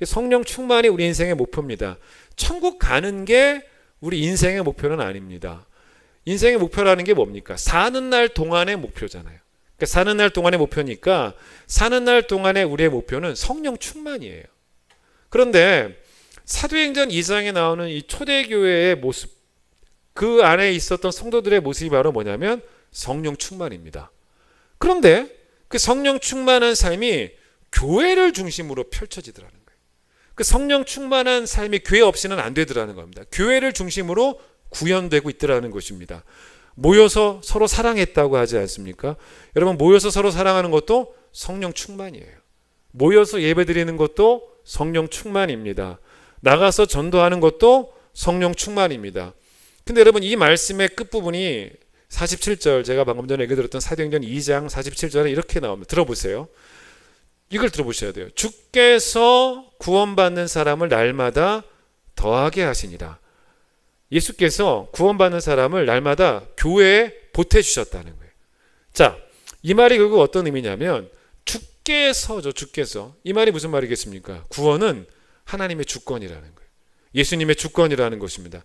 성령 충만이 우리 인생의 목표입니다. 천국 가는 게 우리 인생의 목표는 아닙니다. 인생의 목표라는 게 뭡니까? 사는 날 동안의 목표잖아요. 그러니까 사는 날 동안의 목표니까 사는 날 동안의 우리의 목표는 성령 충만이에요. 그런데 사도행전 2장에 나오는 이 초대교회의 모습, 그 안에 있었던 성도들의 모습이 바로 뭐냐면 성령 충만입니다. 그런데 그 성령 충만한 삶이 교회를 중심으로 펼쳐지더라는 거예요. 그 성령 충만한 삶이 교회 없이는 안 되더라는 겁니다. 교회를 중심으로 구현되고 있더라는 것입니다. 모여서 서로 사랑했다고 하지 않습니까? 여러분, 모여서 서로 사랑하는 것도 성령 충만이에요. 모여서 예배드리는 것도 성령 충만입니다. 나가서 전도하는 것도 성령 충만입니다. 근데 여러분, 이 말씀의 끝부분이 47절, 제가 방금 전에 얘기 들었던 사도행전 2장 47절에 이렇게 나옵니다. 들어보세요. 이걸 들어보셔야 돼요. 주께서 구원받는 사람을 날마다 더하게 하시니라. 예수께서 구원받는 사람을 날마다 교회에 보태주셨다는 거예요. 자, 이 말이 결국 어떤 의미냐면 주께서죠. 주께서. 이 말이 무슨 말이겠습니까? 구원은 하나님의 주권이라는 거예요. 예수님의 주권이라는 것입니다.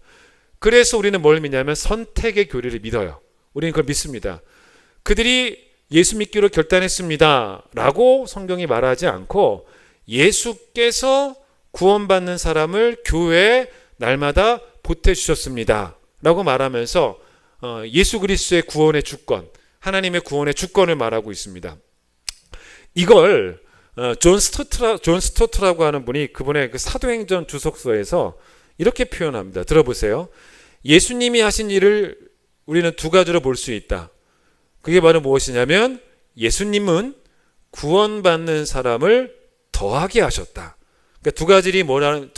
그래서 우리는 뭘 믿냐면 선택의 교리를 믿어요. 우리는 그걸 믿습니다. 그들이 예수 믿기로 결단했습니다 라고 성경이 말하지 않고 예수께서 구원받는 사람을 교회에 날마다 보태주셨습니다 라고 말하면서 예수 그리스도의 구원의 주권, 하나님의 구원의 주권을 말하고 있습니다. 이걸 존 스토트라고 하는 분이 그분의 그 사도행전 주석서에서 이렇게 표현합니다. 들어보세요. 예수님이 하신 일을 우리는 두 가지로 볼 수 있다. 그게 바로 무엇이냐면 예수님은 구원받는 사람을 더하게 하셨다. 그러니까 두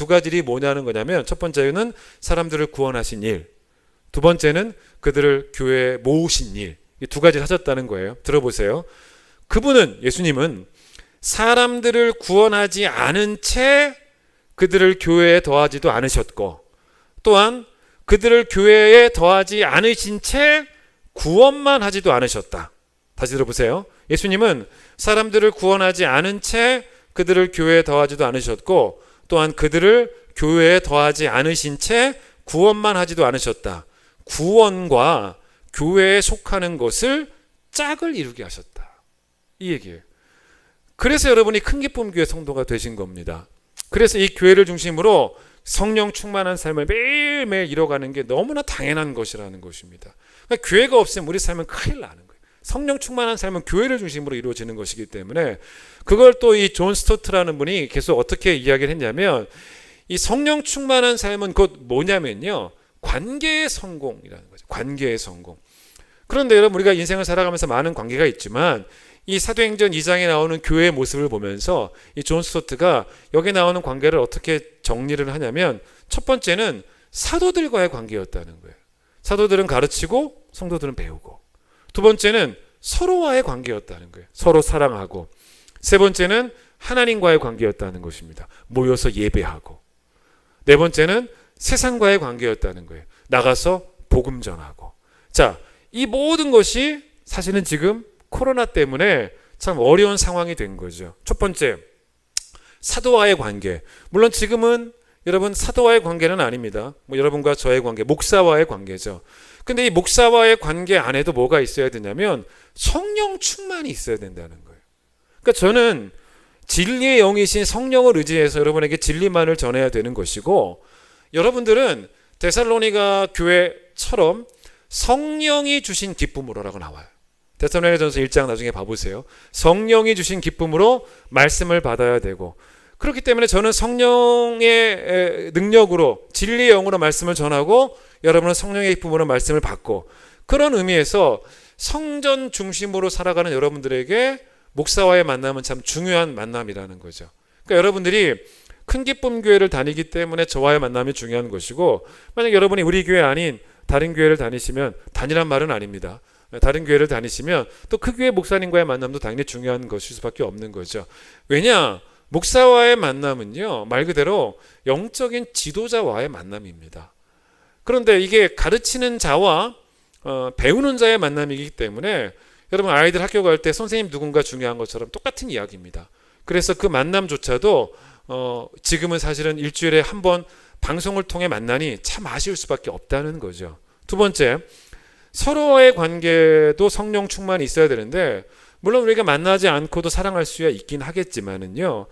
가지를 뭐냐는 거냐면, 첫 번째는 사람들을 구원하신 일, 두 번째는 그들을 교회에 모으신 일, 이 두 가지를 하셨다는 거예요. 들어보세요. 그분은, 예수님은 사람들을 구원하지 않은 채 그들을 교회에 더하지도 않으셨고, 또한 그들을 교회에 더하지 않으신 채 구원만 하지도 않으셨다. 다시 들어보세요. 예수님은 사람들을 구원하지 않은 채 그들을 교회에 더하지도 않으셨고, 또한 그들을 교회에 더하지 않으신 채 구원만 하지도 않으셨다. 구원과 교회에 속하는 것을 짝을 이루게 하셨다. 이 얘기예요. 그래서 여러분이 큰 기쁨 교회 성도가 되신 겁니다. 그래서 이 교회를 중심으로 성령 충만한 삶을 매일매일 이뤄가는 게 너무나 당연한 것이라는 것입니다. 그러니까 교회가 없으면 우리 삶은 큰일 나는 거예요. 성령 충만한 삶은 교회를 중심으로 이루어지는 것이기 때문에, 그걸 또 이 존 스토트라는 분이 계속 어떻게 이야기를 했냐면, 이 성령 충만한 삶은 곧 뭐냐면요, 관계의 성공이라는 거죠. 관계의 성공. 그런데 여러분, 우리가 인생을 살아가면서 많은 관계가 있지만, 이 사도행전 2장에 나오는 교회의 모습을 보면서 이 존 스토트가 여기 나오는 관계를 어떻게 정리를 하냐면, 첫 번째는 사도들과의 관계였다는 거예요. 사도들은 가르치고 성도들은 배우고, 두 번째는 서로와의 관계였다는 거예요. 서로 사랑하고, 세 번째는 하나님과의 관계였다는 것입니다. 모여서 예배하고, 네 번째는 세상과의 관계였다는 거예요. 나가서 복음 전하고. 자, 이 모든 것이 사실은 지금 코로나 때문에 참 어려운 상황이 된 거죠. 첫 번째, 사도와의 관계. 물론 지금은 여러분 사도와의 관계는 아닙니다. 여러분과 저의 관계, 목사와의 관계죠. 근데 이 목사와의 관계 안에도 뭐가 있어야 되냐면 성령 충만이 있어야 된다는 거예요. 그러니까 저는 진리의 영이신 성령을 의지해서 여러분에게 진리만을 전해야 되는 것이고, 여러분들은 데살로니가 교회처럼 성령이 주신 기쁨으로라고 나와요. 데살로니가전서 1장 나중에 봐보세요. 성령이 주신 기쁨으로 말씀을 받아야 되고, 그렇기 때문에 저는 성령의 능력으로 진리의 영으로 말씀을 전하고, 여러분은 성령의 기쁨으로 말씀을 받고, 그런 의미에서 성전 중심으로 살아가는 여러분들에게 목사와의 만남은 참 중요한 만남이라는 거죠. 그러니까 여러분들이 큰 기쁨 교회를 다니기 때문에 저와의 만남이 중요한 것이고, 만약 여러분이 우리 교회 아닌 다른 교회를 다니시면, 다니란 말은 아닙니다. 다른 교회를 다니시면 또 그 교회 목사님과의 만남도 당연히 중요한 것일 수밖에 없는 거죠. 왜냐? 목사와의 만남은요, 말 그대로 영적인 지도자와의 만남입니다. 그런데 이게 가르치는 자와 배우는 자의 만남이기 때문에, 여러분 아이들 학교 갈 때 선생님 누군가 중요한 것처럼 똑같은 이야기입니다. 그래서 그 만남조차도 지금은 사실은 일주일에 한 번 방송을 통해 만나니 참 아쉬울 수밖에 없다는 거죠. 두 번째, 서로의 관계도 성령 충만이 있어야 되는데, 물론 우리가 만나지 않고도 사랑할 수야 있긴 하겠지만은요,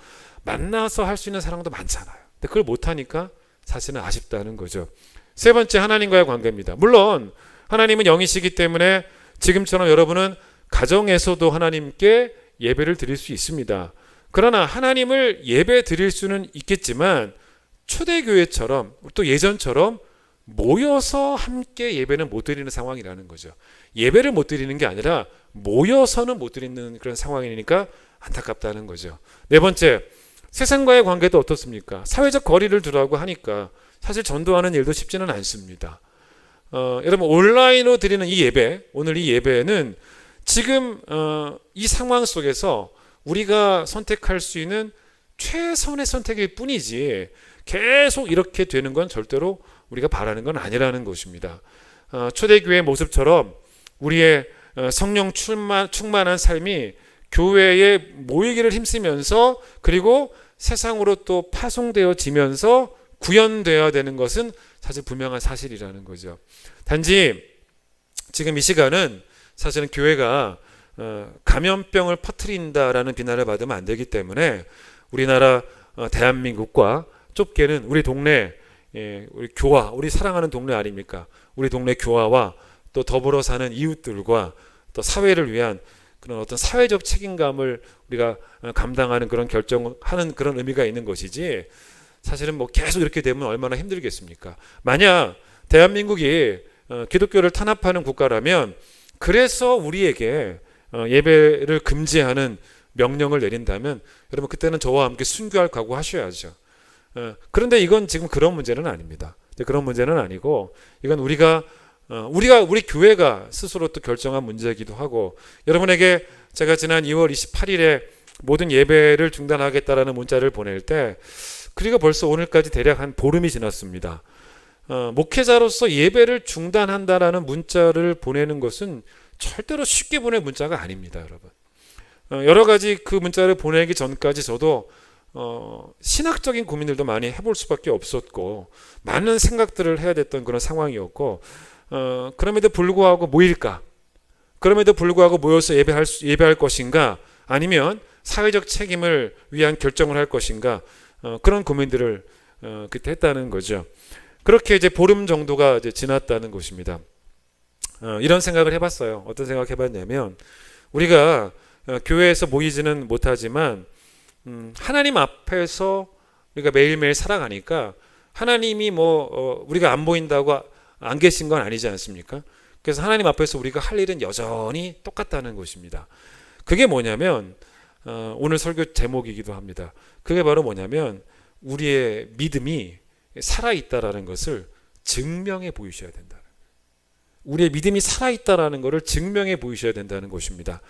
만나서 할 수 있는 사랑도 많잖아요. 근데 그걸 못하니까 사실은 아쉽다는 거죠. 세 번째, 하나님과의 관계입니다. 물론 하나님은 영이시기 때문에 지금처럼 여러분은 가정에서도 하나님께 예배를 드릴 수 있습니다. 그러나 하나님을 예배 드릴 수는 있겠지만, 초대교회처럼 또 예전처럼 모여서 함께 예배는 못 드리는 상황이라는 거죠. 예배를 못 드리는 게 아니라 모여서는 못 드리는 그런 상황이니까 안타깝다는 거죠. 네 번째, 세상과의 관계도 어떻습니까? 사회적 거리를 두라고 하니까 사실 전도하는 일도 쉽지는 않습니다. 여러분 온라인으로 드리는 이 예배, 오늘 이 예배는 지금 이 상황 속에서 우리가 선택할 수 있는 최선의 선택일 뿐이지, 계속 이렇게 되는 건 절대로 우리가 바라는 건 아니라는 것입니다. 초대교회의 모습처럼 우리의 성령 충만한 삶이 교회에 모이기를 힘쓰면서, 그리고 세상으로 또 파송되어지면서 구현되어야 되는 것은 사실 분명한 사실이라는 거죠. 단지 지금 이 시간은 사실은 교회가 감염병을 퍼뜨린다라는 비난을 받으면 안 되기 때문에, 우리나라 대한민국과 좁게는 우리 동네, 우리 교화, 우리 사랑하는 동네 아닙니까? 우리 동네 교화와 또 더불어 사는 이웃들과 또 사회를 위한 그런 어떤 사회적 책임감을 우리가 감당하는 그런 결정하는 그런 의미가 있는 것이지, 사실은 뭐 계속 이렇게 되면 얼마나 힘들겠습니까? 만약 대한민국이 기독교를 탄압하는 국가라면, 그래서 우리에게 예배를 금지하는 명령을 내린다면, 여러분 그때는 저와 함께 순교할 각오 하셔야죠. 그런데 이건 지금 그런 문제는 아닙니다. 그런 문제는 아니고 이건 우리 교회가 스스로 또 결정한 문제이기도 하고, 여러분에게 제가 지난 2월 28일에 모든 예배를 중단하겠다라는 문자를 보낼 때 그리고 벌써 오늘까지 대략 한 보름이 지났습니다. 목회자로서 예배를 중단한다라는 문자를 보내는 것은 절대로 쉽게 보낼 문자가 아닙니다, 여러분. 여러 가지 그 문자를 보내기 전까지 저도 신학적인 고민들도 많이 해볼 수밖에 없었고 많은 생각들을 해야 됐던 그런 상황이었고, 그럼에도 불구하고 모일까? 그럼에도 불구하고 모여서 예배할 것인가? 아니면 사회적 책임을 위한 결정을 할 것인가? 그런 고민들을 그때 했다는 거죠. 그렇게 이제 보름 정도가 이제 지났다는 것입니다. 이런 생각을 해봤어요. 어떤 생각 해봤냐면, 우리가 교회에서 모이지는 못하지만 하나님 앞에서 우리가 매일매일 살아가니까 하나님이 우리가 안 보인다고 안 계신 건 아니지 않습니까? 그래서 하나님 앞에서 우리가 할 일은 여전히 똑같다는 것입니다. 그게 뭐냐면 오늘 설교 제목이기도 합니다. 그게 바로 뭐냐면 우리의 믿음이 살아있다라는 것을 증명해 보이셔야 된다. 우리의 믿음이 살아있다라는 것을 증명해 보이셔야 된다는 것입니다.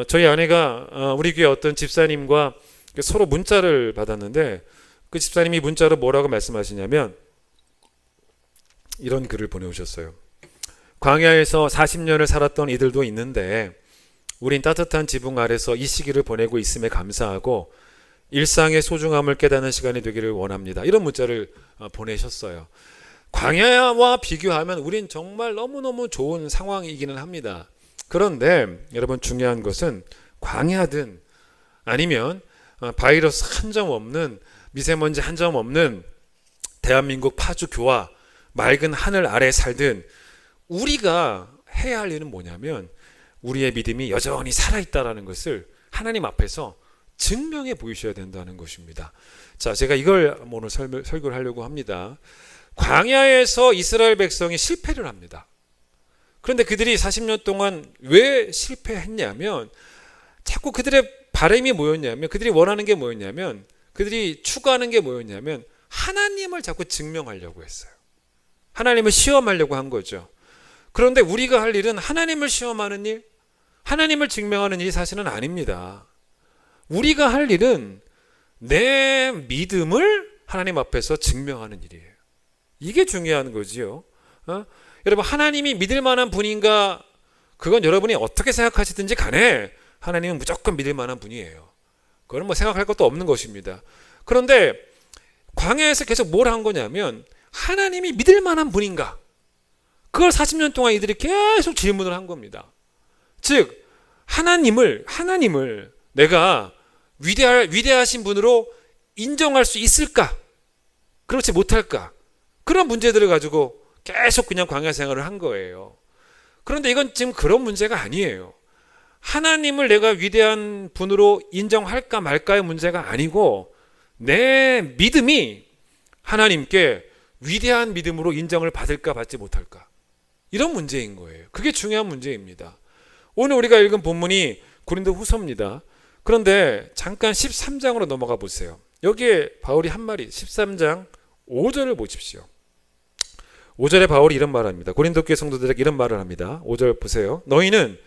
저희 아내가 우리 교회 어떤 집사님과 서로 문자를 받았는데, 그 집사님이 문자로 뭐라고 말씀하시냐면 이런 글을 보내오셨어요. 광야에서 40년을 살았던 이들도 있는데 우린 따뜻한 지붕 아래서 이 시기를 보내고 있음에 감사하고 일상의 소중함을 깨닫는 시간이 되기를 원합니다. 이런 문자를 보내셨어요. 광야와 비교하면 우린 정말 너무너무 좋은 상황이기는 합니다. 그런데 여러분, 중요한 것은 광야든 아니면 바이러스 한 점 없는, 미세먼지 한 점 없는 대한민국 파주 교화 맑은 하늘 아래 살든 우리가 해야 할 일은 뭐냐면 우리의 믿음이 여전히 살아있다는 것을 하나님 앞에서 증명해 보이셔야 된다는 것입니다. 자, 제가 이걸 오늘 설교를 하려고 합니다. 광야에서 이스라엘 백성이 실패를 합니다. 그런데 그들이 40년 동안 왜 실패했냐면, 자꾸 그들의 바람이 뭐였냐면, 그들이 원하는 게 뭐였냐면, 그들이 추구하는 게 뭐였냐면 하나님을 자꾸 증명하려고 했어요. 하나님을 시험하려고 한 거죠. 그런데 우리가 할 일은 하나님을 시험하는 일, 하나님을 증명하는 일이 사실은 아닙니다. 우리가 할 일은 내 믿음을 하나님 앞에서 증명하는 일이에요. 이게 중요한 거지요. 여러분, 하나님이 믿을 만한 분인가, 그건 여러분이 어떻게 생각하시든지 간에 하나님은 무조건 믿을 만한 분이에요. 그건 생각할 것도 없는 것입니다. 그런데 광야에서 계속 뭘 한 거냐면 하나님이 믿을 만한 분인가, 그걸 40년 동안 이들이 계속 질문을 한 겁니다. 즉 하나님을 내가 위대하신 분으로 인정할 수 있을까, 그렇지 못할까, 그런 문제들을 가지고 계속 그냥 광야 생활을 한 거예요. 그런데 이건 지금 그런 문제가 아니에요. 하나님을 내가 위대한 분으로 인정할까 말까의 문제가 아니고 내 믿음이 하나님께 위대한 믿음으로 인정을 받을까 받지 못할까, 이런 문제인 거예요. 그게 중요한 문제입니다. 오늘 우리가 읽은 본문이 고린도후서입니다. 그런데 잠깐 13장으로 넘어가 보세요. 여기에 바울이 한 말이 13장 5절을 보십시오. 5절에 바울이 이런 말을 합니다. 고린도 교회 성도들에게 이런 말을 합니다. 5절 보세요. 너희는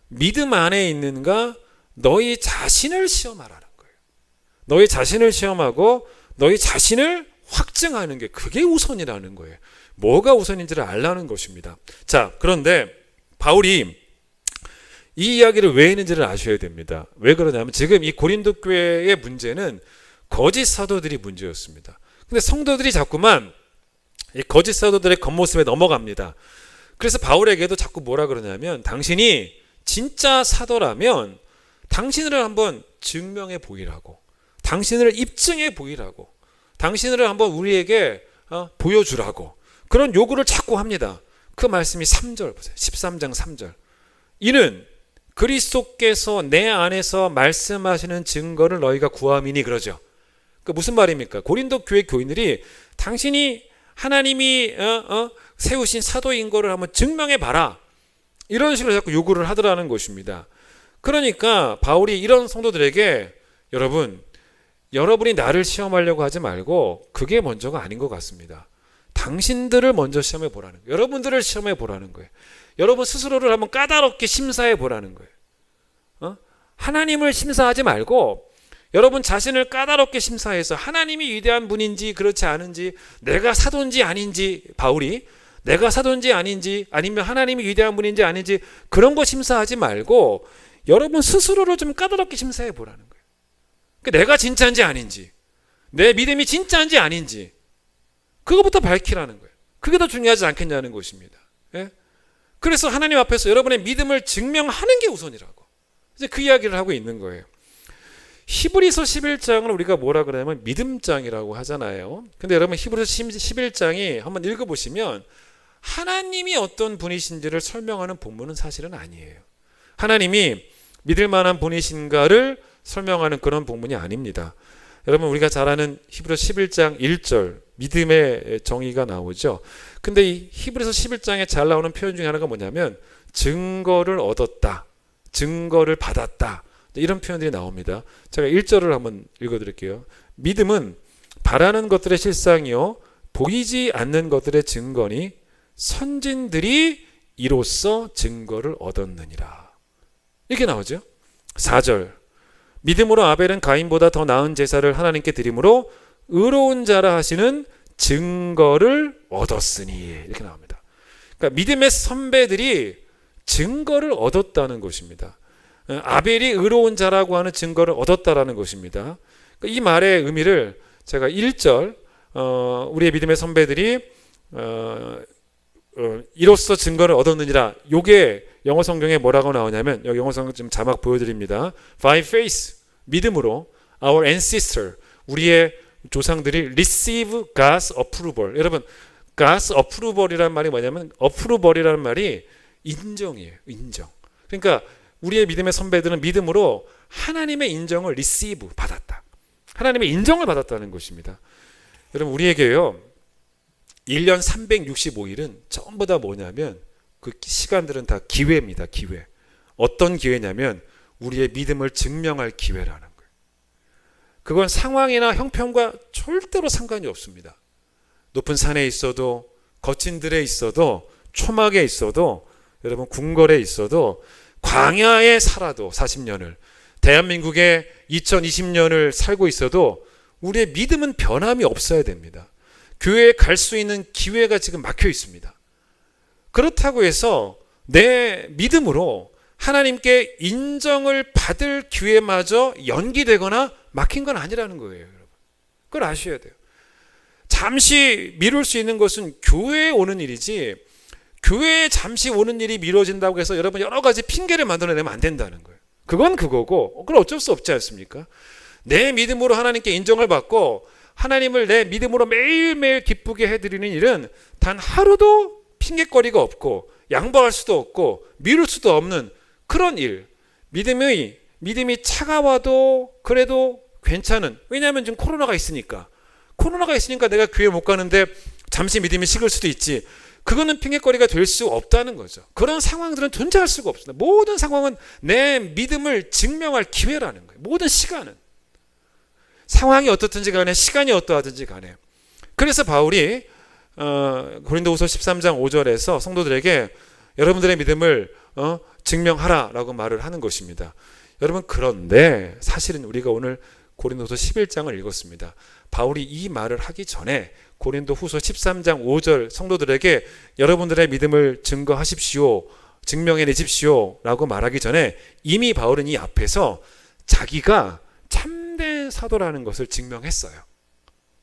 믿음 안에 있는가 너희 자신을 시험하라는 거예요. 너희 자신을 시험하고 너희 자신을 확증하는 게, 그게 우선이라는 거예요. 뭐가 우선인지를 알라는 것입니다. 자, 그런데 바울이 이 이야기를 왜 했는지를 아셔야 됩니다. 왜 그러냐면 지금 이 고린도 교회의 문제는 거짓 사도들이 문제였습니다. 근데 성도들이 자꾸만 이 거짓 사도들의 겉모습에 넘어갑니다. 그래서 바울에게도 자꾸 뭐라 그러냐면, 당신이 진짜 사도라면 당신을 한번 증명해 보이라고, 당신을 입증해 보이라고, 당신을 한번 우리에게 보여주라고, 그런 요구를 자꾸 합니다. 그 말씀이 3절 보세요. 13장 3절. 이는 그리스도께서 내 안에서 말씀하시는 증거를 너희가 구함이니, 그러죠. 그 무슨 말입니까? 고린도 교회 교인들이 당신이 하나님이 세우신 사도인 거를 한번 증명해 봐라, 이런 식으로 자꾸 요구를 하더라는 것입니다. 그러니까 바울이 이런 성도들에게, 여러분, 여러분이 나를 시험하려고 하지 말고 그게 먼저가 아닌 것 같습니다. 당신들을 먼저 시험해 보라는 거예요. 여러분들을 시험해 보라는 거예요. 여러분 스스로를 한번 까다롭게 심사해 보라는 거예요. 하나님을 심사하지 말고 여러분 자신을 까다롭게 심사해서 하나님이 위대한 분인지 그렇지 않은지, 내가 사도인지 아닌지, 바울이 내가 사도인지 아닌지, 아니면 하나님이 위대한 분인지 아닌지 그런 거 심사하지 말고 여러분 스스로를 좀 까다롭게 심사해 보라는 거예요. 내가 진짜인지 아닌지, 내 믿음이 진짜인지 아닌지 그거부터 밝히라는 거예요. 그게 더 중요하지 않겠냐는 것입니다. 예? 그래서 하나님 앞에서 여러분의 믿음을 증명하는 게 우선이라고 이제 그 이야기를 하고 있는 거예요. 히브리서 11장을 우리가 뭐라 그러냐면 믿음장이라고 하잖아요. 근데 여러분 히브리서 11장이 한번 읽어보시면 하나님이 어떤 분이신지를 설명하는 본문은 사실은 아니에요. 하나님이 믿을 만한 분이신가를 설명하는 그런 본문이 아닙니다. 여러분 우리가 잘 아는 히브리서 11장 1절 믿음의 정의가 나오죠. 근데 이 히브리서 11장에 잘 나오는 표현 중에 하나가 뭐냐면 증거를 얻었다, 증거를 받았다, 이런 표현들이 나옵니다. 제가 1절을 한번 읽어드릴게요. 믿음은 바라는 것들의 실상이요 보이지 않는 것들의 증거니 선진들이 이로써 증거를 얻었느니라. 이렇게 나오죠. 4절 믿음으로 아벨은 가인보다 더 나은 제사를 하나님께 드림으로 의로운 자라 하시는 증거를 얻었으니, 이렇게 나옵니다. 그러니까 믿음의 선배들이 증거를 얻었다는 것입니다. 아벨이 의로운 자라고 하는 증거를 얻었다라는 것입니다. 이 말의 의미를 제가 1절 우리의 믿음의 선배들이 이로써 증거를 얻었느니라, 요게 영어 성경에 뭐라고 나오냐면, 여기 영어 성경 좀 자막 보여드립니다. By faith, 믿음으로 our ancestor, 우리의 조상들이 receive God's approval. 여러분 God's approval이라는 말이 뭐냐면, approval이라는 말이 인정이에요. 인정. 그러니까 우리의 믿음의 선배들은 믿음으로 하나님의 인정을 receive, 받았다. 하나님의 인정을 받았다는 것입니다. 여러분 우리에게요 1년 365일은 전부 다 뭐냐면 그 시간들은 다 기회입니다. 기회. 어떤 기회냐면 우리의 믿음을 증명할 기회라는 거예요. 그건 상황이나 형편과 절대로 상관이 없습니다. 높은 산에 있어도, 거친 들에 있어도, 초막에 있어도, 여러분 궁궐에 있어도, 광야에 살아도 40년을, 대한민국에 2020년을 살고 있어도 우리의 믿음은 변함이 없어야 됩니다. 교회에 갈 수 있는 기회가 지금 막혀 있습니다. 그렇다고 해서 내 믿음으로 하나님께 인정을 받을 기회마저 연기되거나 막힌 건 아니라는 거예요. 여러분. 그걸 아셔야 돼요. 잠시 미룰 수 있는 것은 교회에 오는 일이지, 교회에 잠시 오는 일이 미뤄진다고 해서 여러분 여러 가지 핑계를 만들어내면 안 된다는 거예요. 그건 그거고, 그건 어쩔 수 없지 않습니까? 내 믿음으로 하나님께 인정을 받고 하나님을 내 믿음으로 매일매일 기쁘게 해드리는 일은 단 하루도 핑계거리가 없고 양보할 수도 없고 미룰 수도 없는 그런 일. 믿음이 차가워도 그래도 괜찮은, 왜냐하면 지금 코로나가 있으니까 내가 교회 못 가는데 잠시 믿음이 식을 수도 있지, 그거는 핑계거리가 될 수 없다는 거죠. 그런 상황들은 존재할 수가 없습니다. 모든 상황은 내 믿음을 증명할 기회라는 거예요. 모든 시간은, 상황이 어떻든지 간에, 시간이 어떠하든지 간에. 그래서 바울이 고린도후서 13장 5절에서 성도들에게 여러분들의 믿음을 증명하라라고 말을 하는 것입니다. 여러분 그런데 사실은 우리가 오늘 고린도후서 11장을 읽었습니다. 바울이 이 말을 하기 전에 고린도후서 13장 5절 성도들에게 여러분들의 믿음을 증거하십시오, 증명해내십시오 라고 말하기 전에 이미 바울은 이 앞에서 자기가 참된 사도라는 것을 증명했어요.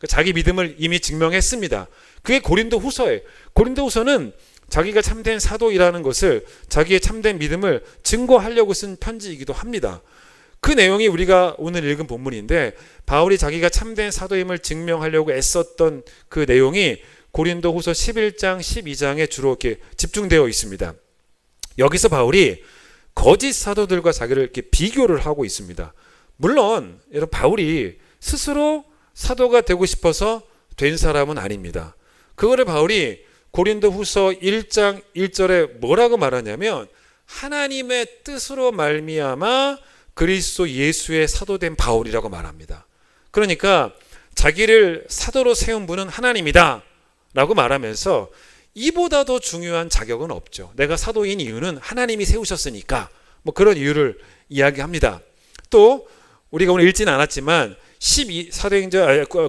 자기 믿음을 이미 증명했습니다. 그게 고린도후서예요. 고린도후서는 자기가 참된 사도이라는 것을, 자기의 참된 믿음을 증거하려고 쓴 편지이기도 합니다. 그 내용이 우리가 오늘 읽은 본문인데, 바울이 자기가 참된 사도임을 증명하려고 애썼던 그 내용이 고린도후서 11장 12장에 주로 이렇게 집중되어 있습니다. 여기서 바울이 거짓 사도들과 자기를 이렇게 비교를 하고 있습니다. 물론 여러분 바울이 스스로 사도가 되고 싶어서 된 사람은 아닙니다. 그거를 바울이 고린도후서 1장 1절에 뭐라고 말하냐면, 하나님의 뜻으로 말미암아 그리스도 예수의 사도된 바울이라고 말합니다. 그러니까 자기를 사도로 세운 분은 하나님이다 라고 말하면서 이보다 더 중요한 자격은 없죠. 내가 사도인 이유는 하나님이 세우셨으니까, 뭐 그런 이유를 이야기합니다. 또 우리가 오늘 읽지는 않았지만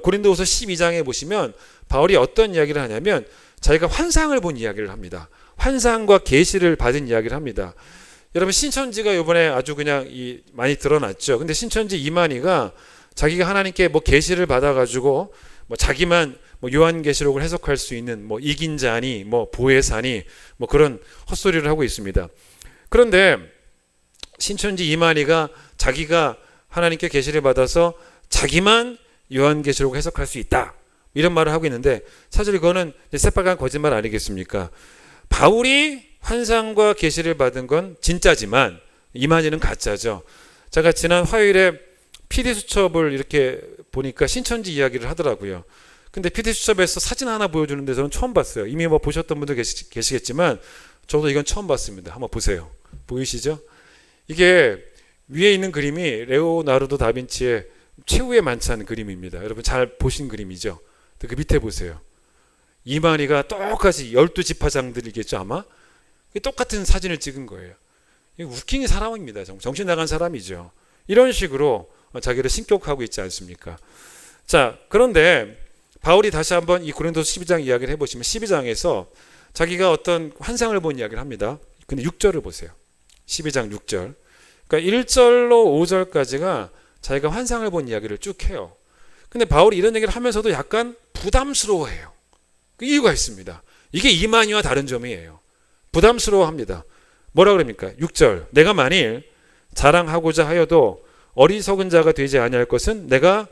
고린도후서 12장에 보시면 바울이 어떤 이야기를 하냐면 자기가 환상을 본 이야기를 합니다. 환상과 계시를 받은 이야기를 합니다. 여러분, 신천지가 이번에 아주 그냥 많이 드러났죠. 근데 신천지 이만희가 자기가 하나님께 뭐 계시를 받아가지고 뭐 자기만 뭐 요한계시록을 해석할 수 있는 뭐 이긴 자니 뭐 보혜사니 뭐 그런 헛소리를 하고 있습니다. 그런데 신천지 이만희가 자기가 하나님께 계시를 받아서 자기만 요한계시록을 해석할 수 있다 이런 말을 하고 있는데, 사실 그거는 새빨간 거짓말 아니겠습니까? 바울이 환상과 계시를 받은 건 진짜지만 이만희는 가짜죠. 제가 지난 화요일에 PD수첩을 이렇게 보니까 신천지 이야기를 하더라고요. 근데 PD수첩에서 사진 하나 보여주는데 저는 처음 봤어요. 이미 뭐 보셨던 분들 계시겠지만 저도 이건 처음 봤습니다. 한번 보세요. 보이시죠? 이게 위에 있는 그림이 레오나르도 다빈치의 최후의 만찬 그림입니다. 여러분 잘 보신 그림이죠? 그 밑에 보세요. 이만희가 똑같이 12지파장들이겠죠 아마? 똑같은 사진을 찍은 거예요. 웃긴 사람입니다. 정신 나간 사람이죠. 이런 식으로 자기를 신격하고 있지 않습니까? 자, 그런데 바울이 다시 한번 이 고린도서 12장 이야기를 해보시면 12장에서 자기가 어떤 환상을 본 이야기를 합니다. 근데 6절을 보세요. 12장 6절. 그러니까 1절로 5절까지가 자기가 환상을 본 이야기를 쭉 해요. 근데 바울이 이런 얘기를 하면서도 약간 부담스러워해요. 그 이유가 있습니다. 이게 이만희와 다른 점이에요. 부담스러워합니다. 뭐라 그럽니까? 6절. 내가 만일 자랑하고자 하여도 어리석은 자가 되지 아니할 것은 내가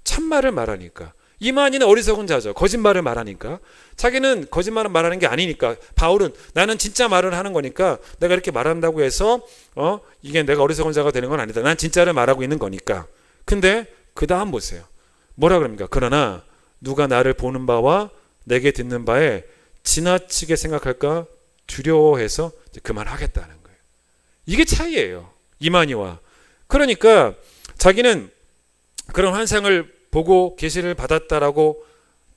참말을 말하니까. 이만희는 어리석은 자죠. 거짓말을 말하니까. 자기는 거짓말을 말하는 게 아니니까. 바울은 나는 진짜 말을 하는 거니까 내가 이렇게 말한다고 해서 이게 내가 어리석은 자가 되는 건 아니다. 난 진짜를 말하고 있는 거니까. 근데 그 다음 보세요. 뭐라 그럽니까? 그러나 누가 나를 보는 바와 내게 듣는 바에 지나치게 생각할까 두려워해서 그만하겠다는 거예요. 이게 차이예요. 이만희와. 그러니까 자기는 그런 환상을 보고 계시를 받았다라고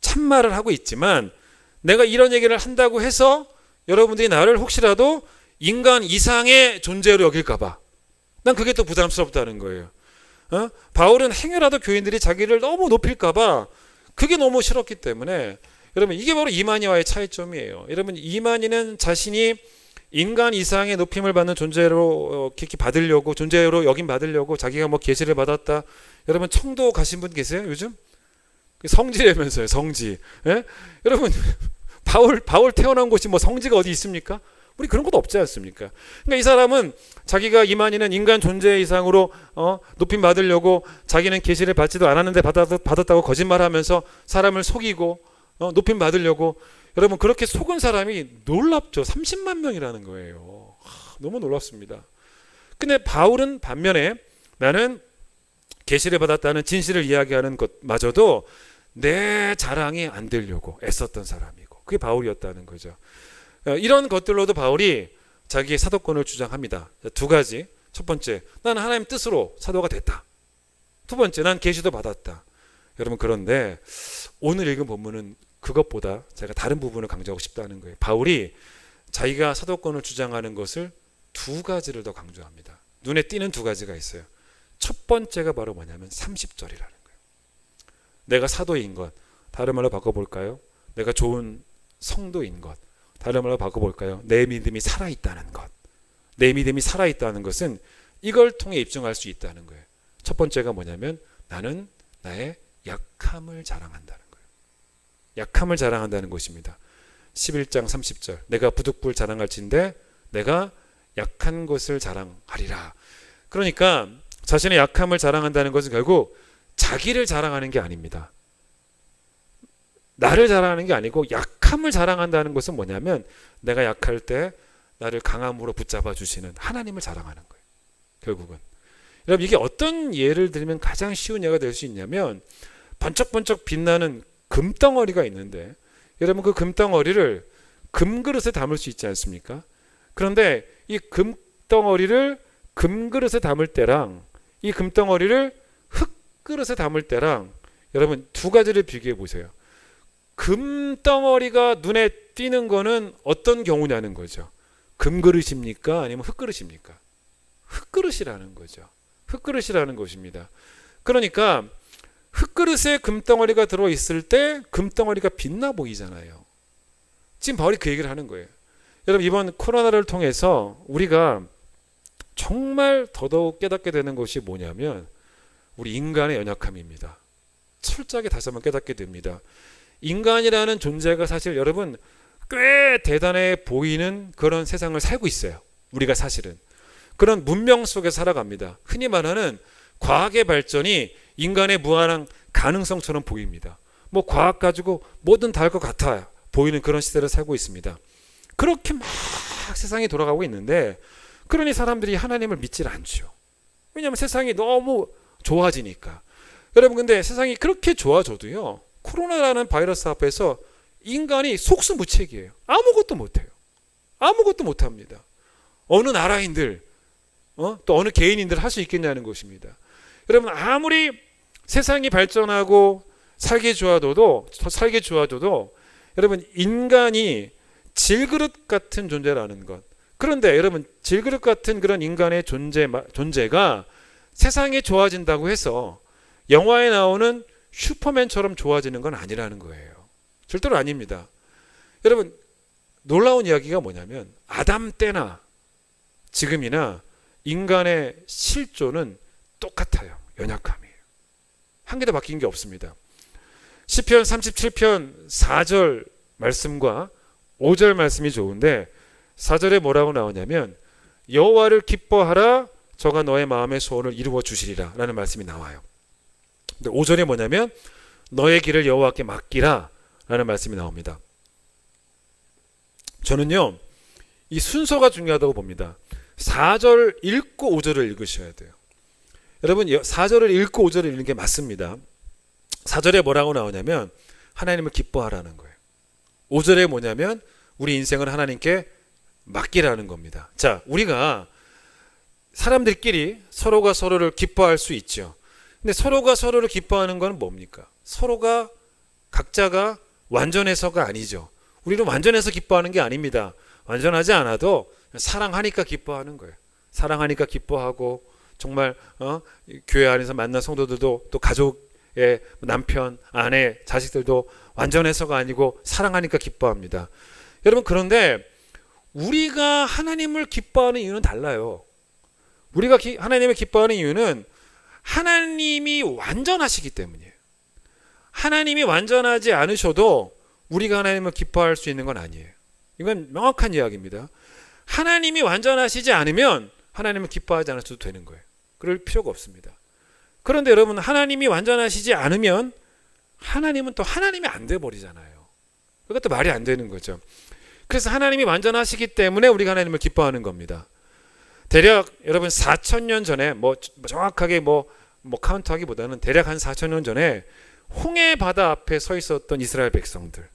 참말을 하고 있지만, 내가 이런 얘기를 한다고 해서 여러분들이 나를 혹시라도 인간 이상의 존재로 여길까봐 난 그게 또 부담스럽다는 거예요. 바울은 행여라도 교인들이 자기를 너무 높일까봐 그게 너무 싫었기 때문에, 여러분 이게 바로 이만희와의 차이점이에요. 여러분 이만희는 자신이 인간 이상의 높임을 받는 존재로 이렇게 받으려고, 존재로 여김 받으려고 자기가 뭐 계시를 받았다. 여러분 청도 가신 분 계세요 요즘? 성지라면서요, 성지. 예? 여러분 바울 태어난 곳이 뭐 성지가 어디 있습니까? 우리 그런 것도 없지 않습니까? 그러니까 이 사람은 자기가 이만희는 인간 존재 이상으로 높임 받으려고 자기는 계시를 받지도 않았는데 받았다고 거짓말하면서 사람을 속이고 높임 받으려고, 여러분 그렇게 속은 사람이 놀랍죠. 30만 명이라는 거예요. 너무 놀랍습니다. 근데 바울은 반면에 나는 계시를 받았다는 진실을 이야기하는 것마저도 내 자랑이 안 되려고 애썼던 사람이고, 그게 바울이었다는 거죠. 이런 것들로도 바울이 자기의 사도권을 주장합니다. 두 가지. 첫 번째, 나는 하나님 뜻으로 사도가 됐다. 두 번째, 난 계시도 받았다. 여러분 그런데 오늘 읽은 본문은 그것보다 제가 다른 부분을 강조하고 싶다는 거예요. 바울이 자기가 사도권을 주장하는 것을 두 가지를 더 강조합니다. 눈에 띄는 두 가지가 있어요. 첫 번째가 바로 뭐냐면 30절이라는 거예요. 내가 사도인 것, 다른 말로 바꿔볼까요? 내가 좋은 성도인 것, 다른 말로 바꿔볼까요? 내 믿음이 살아있다는 것. 내 믿음이 살아있다는 것은 이걸 통해 입증할 수 있다는 거예요. 첫 번째가 뭐냐면 나는 나의 약함을 자랑한다는 거예요. 약함을 자랑한다는 것입니다. 11장 30절. 내가 부득불 자랑할진대 내가 약한 것을 자랑하리라. 그러니까 자신의 약함을 자랑한다는 것은 결국 자기를 자랑하는 게 아닙니다. 나를 자랑하는 게 아니고 약함을 자랑한다는 것은 뭐냐면 내가 약할 때 나를 강함으로 붙잡아 주시는 하나님을 자랑하는 거예요. 결국은. 여러분 이게 어떤 예를 들면 가장 쉬운 예가 될 수 있냐면 번쩍번쩍 빛나는 금덩어리가 있는데, 여러분 그 금덩어리를 금그릇에 담을 수 있지 않습니까? 그런데 이 금덩어리를 금그릇에 담을 때랑 이 금덩어리를 흙그릇에 담을 때랑 여러분 두 가지를 비교해 보세요. 금덩어리가 눈에 띄는 거는 어떤 경우냐는 거죠. 금그릇입니까? 아니면 흙그릇입니까? 흙그릇이라는 거죠. 흙그릇이라는 것입니다. 그러니까 흙그릇에 금덩어리가 들어있을 때 금덩어리가 빛나 보이잖아요. 지금 바울이 그 얘기를 하는 거예요. 여러분 이번 코로나를 통해서 우리가 정말 더더욱 깨닫게 되는 것이 뭐냐면 우리 인간의 연약함입니다. 철저하게 다시 한번 깨닫게 됩니다. 인간이라는 존재가 사실 여러분 꽤 대단해 보이는 그런 세상을 살고 있어요. 우리가 사실은 그런 문명 속에 살아갑니다. 흔히 말하는 과학의 발전이 인간의 무한한 가능성처럼 보입니다. 뭐 과학 가지고 뭐든 다 할 것 같아 보이는 그런 시대를 살고 있습니다. 그렇게 막 세상이 돌아가고 있는데 그러니 사람들이 하나님을 믿질 않죠. 왜냐하면 세상이 너무 좋아지니까. 여러분 근데 세상이 그렇게 좋아져도요, 코로나라는 바이러스 앞에서 인간이 속수무책이에요. 아무것도 못해요. 아무것도 못합니다. 어느 나라인들 또 어느 개인인들 할 수 있겠냐는 것입니다. 여러분 아무리 세상이 발전하고 살기 좋아져도 여러분 인간이 질그릇 같은 존재라는 것. 그런데 여러분 질그릇 같은 그런 인간의 존재가 세상이 좋아진다고 해서 영화에 나오는 슈퍼맨처럼 좋아지는 건 아니라는 거예요. 절대로 아닙니다. 여러분 놀라운 이야기가 뭐냐면 아담 때나 지금이나 인간의 실존은 똑같아요. 연약함이에요. 한 개도 바뀐 게 없습니다. 시편 37편 4절 말씀과 5절 말씀이 좋은데 4절에 뭐라고 나오냐면 여호와를 기뻐하라 저가 너의 마음의 소원을 이루어 주시리라 라는 말씀이 나와요. 근데 5절에 뭐냐면 너의 길을 여호와께 맡기라 라는 말씀이 나옵니다. 저는요 이 순서가 중요하다고 봅니다. 4절 읽고 5절을 읽으셔야 돼요. 여러분 4절을 읽고 5절을 읽는 게 맞습니다. 4절에 뭐라고 나오냐면 하나님을 기뻐하라는 거예요. 5절에 뭐냐면 우리 인생을 하나님께 맡기라는 겁니다. 자, 우리가 사람들끼리 서로가 서로를 기뻐할 수 있죠. 근데 서로가 서로를 기뻐하는 건 뭡니까? 서로가 각자가 완전해서가 아니죠. 우리는 완전해서 기뻐하는 게 아닙니다. 완전하지 않아도 사랑하니까 기뻐하는 거예요. 사랑하니까 기뻐하고 정말 교회 안에서 만난 성도들도 또 가족의 남편, 아내, 자식들도 완전해서가 아니고 사랑하니까 기뻐합니다. 여러분 그런데 우리가 하나님을 기뻐하는 이유는 달라요. 우리가 하나님을 기뻐하는 이유는 하나님이 완전하시기 때문이에요. 하나님이 완전하지 않으셔도 우리가 하나님을 기뻐할 수 있는 건 아니에요. 이건 명확한 이야기입니다. 하나님이 완전하시지 않으면 하나님을 기뻐하지 않으셔도 되는 거예요. 그럴 필요가 없습니다. 그런데 여러분 하나님이 완전하시지 않으면 하나님은 또 하나님이 안 돼 버리잖아요. 그것도 말이 안 되는 거죠. 그래서 하나님이 완전하시기 때문에 우리가 하나님을 기뻐하는 겁니다. 대략 여러분 4,000년 전에 정확하게 카운트하기보다는 대략 한 4,000년 전에 홍해 바다 앞에 서 있었던 이스라엘 백성들.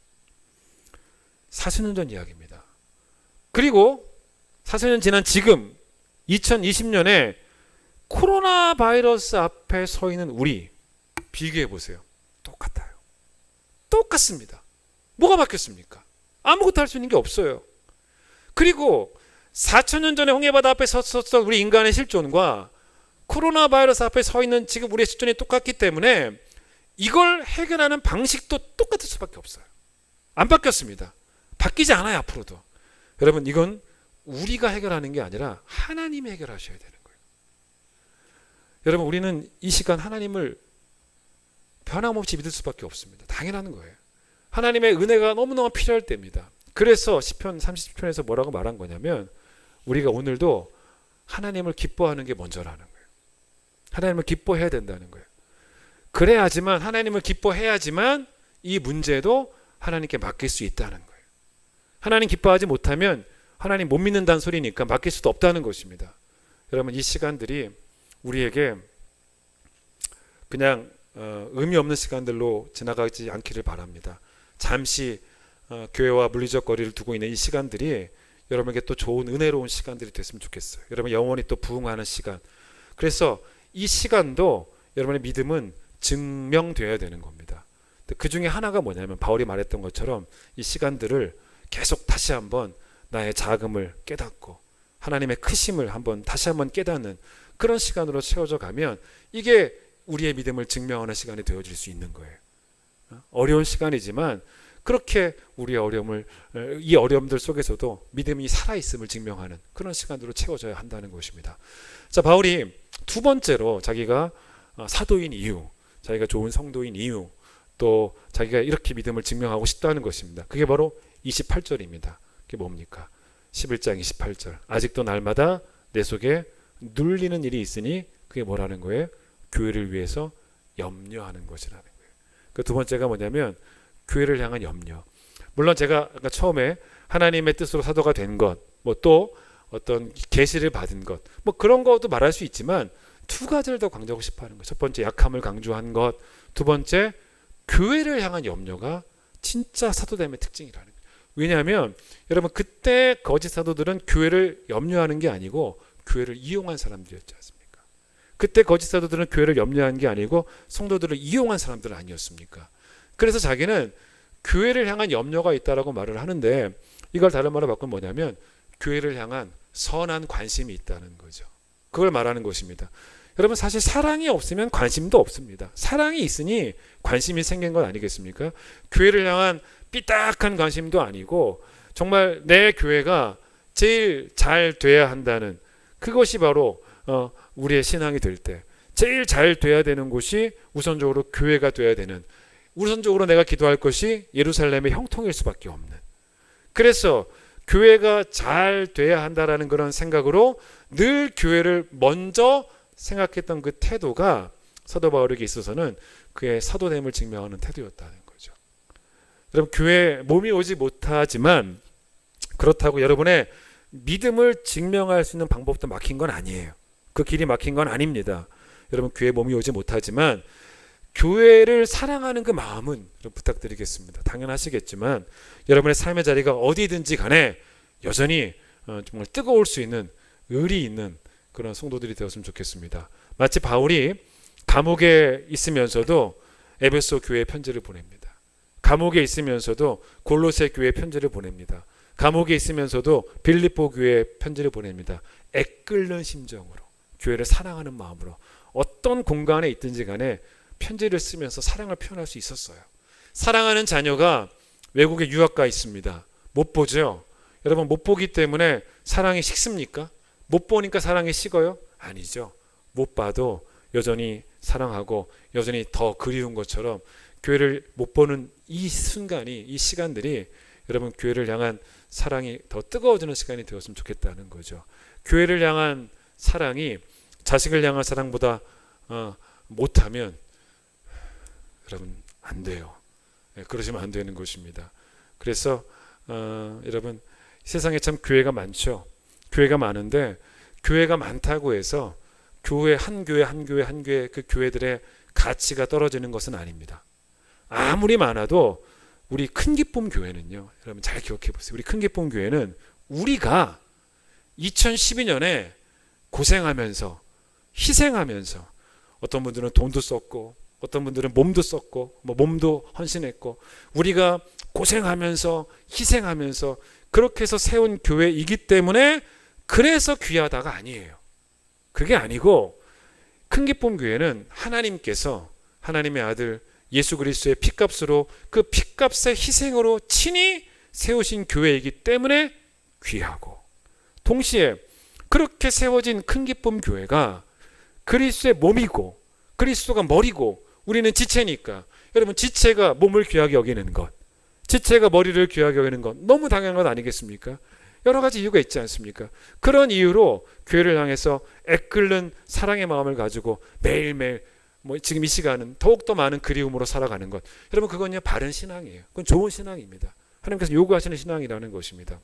4,000년 전 이야기입니다. 그리고 4,000년 지난 지금 2020년에 코로나 바이러스 앞에 서 있는 우리 비교해 보세요. 똑같아요. 똑같습니다. 뭐가 바뀌었습니까? 아무것도 할 수 있는 게 없어요. 그리고 4,000년 전에 홍해바다 앞에 섰었던 우리 인간의 실존과 코로나 바이러스 앞에 서 있는 지금 우리의 실존이 똑같기 때문에 이걸 해결하는 방식도 똑같을 수밖에 없어요. 안 바뀌었습니다. 바뀌지 않아요. 앞으로도. 여러분 이건 우리가 해결하는 게 아니라 하나님이 해결하셔야 되는 거예요. 여러분 우리는 이 시간 하나님을 변함없이 믿을 수밖에 없습니다. 당연한 거예요. 하나님의 은혜가 너무너무 필요할 때입니다. 그래서 시편 30편에서 뭐라고 말한 거냐면 우리가 오늘도 하나님을 기뻐하는 게 먼저라는 거예요. 하나님을 기뻐해야 된다는 거예요. 그래야지만 하나님을 기뻐해야지만 이 문제도 하나님께 맡길 수 있다는 거예요. 하나님 기뻐하지 못하면 하나님 못 믿는다는 소리니까 맡길 수도 없다는 것입니다. 여러분 이 시간들이 우리에게 그냥 의미 없는 시간들로 지나가지 않기를 바랍니다. 잠시 교회와 물리적 거리를 두고 있는 이 시간들이 여러분에게 또 좋은 은혜로운 시간들이 됐으면 좋겠어요. 여러분 영원히 또 부흥하는 시간. 그래서 이 시간도 여러분의 믿음은 증명되어야 되는 겁니다. 그 중에 하나가 뭐냐면 바울이 말했던 것처럼 이 시간들을 계속 다시 한번 나의 자금을 깨닫고 하나님의 크심을 다시 한번 깨닫는 그런 시간으로 채워져 가면 이게 우리의 믿음을 증명하는 시간이 되어질 수 있는 거예요. 어려운 시간이지만 그렇게 우리의 이 어려움들 속에서도 믿음이 살아있음을 증명하는 그런 시간으로 채워져야 한다는 것입니다. 자, 바울이 두 번째로 자기가 사도인 이유, 자기가 좋은 성도인 이유, 또 자기가 이렇게 믿음을 증명하고 싶다는 것입니다. 그게 바로 28절입니다. 그게 뭡니까? 11장 28절. 아직도 날마다 내 속에 눌리는 일이 있으니 그게 뭐라는 거예요? 교회를 위해서 염려하는 것이라는 거예요. 그 두 번째가 뭐냐면 교회를 향한 염려. 물론 제가 아까 처음에 하나님의 뜻으로 사도가 된 것, 또 어떤 계시를 받은 것, 그런 것도 말할 수 있지만 두 가지를 더 강조하고 싶어하는 것. 첫 번째 약함을 강조한 것, 두 번째 교회를 향한 염려가 진짜 사도됨의 특징이라는 거예요. 왜냐하면 여러분 그때 거짓 사도들은 교회를 염려하는 게 아니고 교회를 이용한 사람들이었지 않습니까? 그때 거짓 사도들은 교회를 염려한 게 아니고 성도들을 이용한 사람들 아니었습니까? 그래서 자기는 교회를 향한 염려가 있다라고 말을 하는데 이걸 다른 말로 바꾸면 뭐냐면 교회를 향한 선한 관심이 있다는 거죠. 그걸 말하는 것입니다. 여러분 사실 사랑이 없으면 관심도 없습니다. 사랑이 있으니 관심이 생긴 건 아니겠습니까? 교회를 향한 삐딱한 관심도 아니고 정말 내 교회가 제일 잘 돼야 한다는 그것이 바로 우리의 신앙이 될 때 제일 잘 돼야 되는 곳이 우선적으로 교회가 돼야 되는, 우선적으로 내가 기도할 것이 예루살렘의 형통일 수밖에 없는, 그래서 교회가 잘 돼야 한다라는 그런 생각으로 늘 교회를 먼저 생각했던 그 태도가 사도 바울에게 있어서는 그의 사도됨을 증명하는 태도였다는 거죠. 여러분 교회에 몸이 오지 못하지만 그렇다고 여러분의 믿음을 증명할 수 있는 방법도 막힌 건 아니에요. 그 길이 막힌 건 아닙니다. 여러분 교회에 몸이 오지 못하지만 교회를 사랑하는 그 마음은 부탁드리겠습니다. 당연하시겠지만 여러분의 삶의 자리가 어디든지 간에 여전히 정말 뜨거울 수 있는 의리 있는 그런 성도들이 되었으면 좋겠습니다. 마치 바울이 감옥에 있으면서도 에베소 교회에 편지를 보냅니다. 감옥에 있으면서도 골로새 교회에 편지를 보냅니다. 감옥에 있으면서도 빌립보 교회에 편지를 보냅니다. 애끓는 심정으로 교회를 사랑하는 마음으로 어떤 공간에 있든지 간에 편지를 쓰면서 사랑을 표현할 수 있었어요. 사랑하는 자녀가 외국에 유학 가 있습니다. 못 보죠? 여러분 못 보기 때문에 사랑이 식습니까? 못 보니까 사랑이 식어요? 아니죠. 못 봐도 여전히 사랑하고 여전히 더 그리운 것처럼 교회를 못 보는 이 순간이, 이 시간들이 여러분 교회를 향한 사랑이 더 뜨거워지는 시간이 되었으면 좋겠다는 거죠. 교회를 향한 사랑이 자식을 향한 사랑보다 못하면 여러분 안 돼요. 그러시면 안 되는 것입니다. 그래서 여러분 세상에 참 교회가 많죠. 교회가 많은데 교회가 많다고 해서 한 교회 그 교회들의 가치가 떨어지는 것은 아닙니다. 아무리 많아도 우리 큰 기쁨 교회는요, 여러분 잘 기억해 보세요. 우리 큰 기쁨 교회는 우리가 2012년에 고생하면서 희생하면서 어떤 분들은 돈도 썼고 어떤 분들은 몸도 썼고 몸도 헌신했고 우리가 고생하면서 희생하면서 그렇게 해서 세운 교회이기 때문에 그래서 귀하다가 아니에요. 그게 아니고 큰 기쁨 교회는 하나님께서 하나님의 아들 예수 그리스도의 피값으로 그 피값의 희생으로 친히 세우신 교회이기 때문에 귀하고, 동시에 그렇게 세워진 큰 기쁨 교회가 그리스도의 몸이고 그리스도가 머리고 우리는 지체니까, 여러분 지체가 몸을 귀하게 여기는 것, 지체가 머리를 귀하게 여기는 것 너무 당연한 것 아니겠습니까? 여러 가지 이유가 있지 않습니까? 그런 이유로 교회를 향해서 애끓는 사랑의 마음을 가지고 매일매일 지금 이 시간은 더욱더 많은 그리움으로 살아가는 것, 여러분 그건요 바른 신앙이에요. 그건 좋은 신앙입니다. 하나님께서 요구하시는 신앙이라는 것입니다.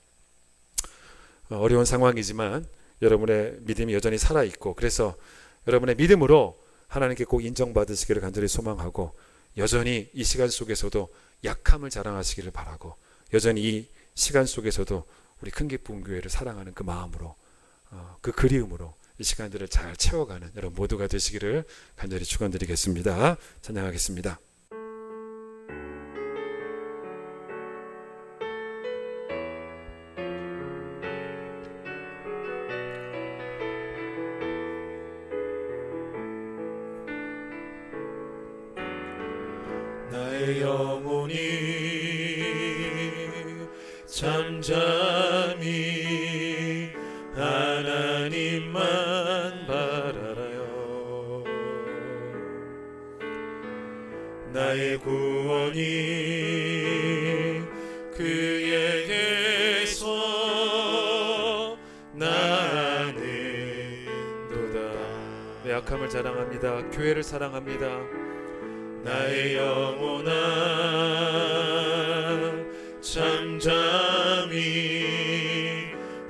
어려운 상황이지만 여러분의 믿음이 여전히 살아있고, 그래서 여러분의 믿음으로 하나님께 꼭 인정받으시기를 간절히 소망하고, 여전히 이 시간 속에서도 약함을 자랑하시기를 바라고, 여전히 이 시간 속에서도 우리 큰 기쁨 교회를 사랑하는 그 마음으로 그 그리움으로 이 이 시간들을 잘 채워가는 여러분 모두가 되시기를 간절히 축원드리겠습니다. 찬양하겠습니다. 나의 영혼이 잠잠히 하나님만 바라라요. 나의 구원이 그에게서 나는도다. 내 약함을 자랑합니다. 교회를 사랑합니다. 나의 영혼아 잠잠히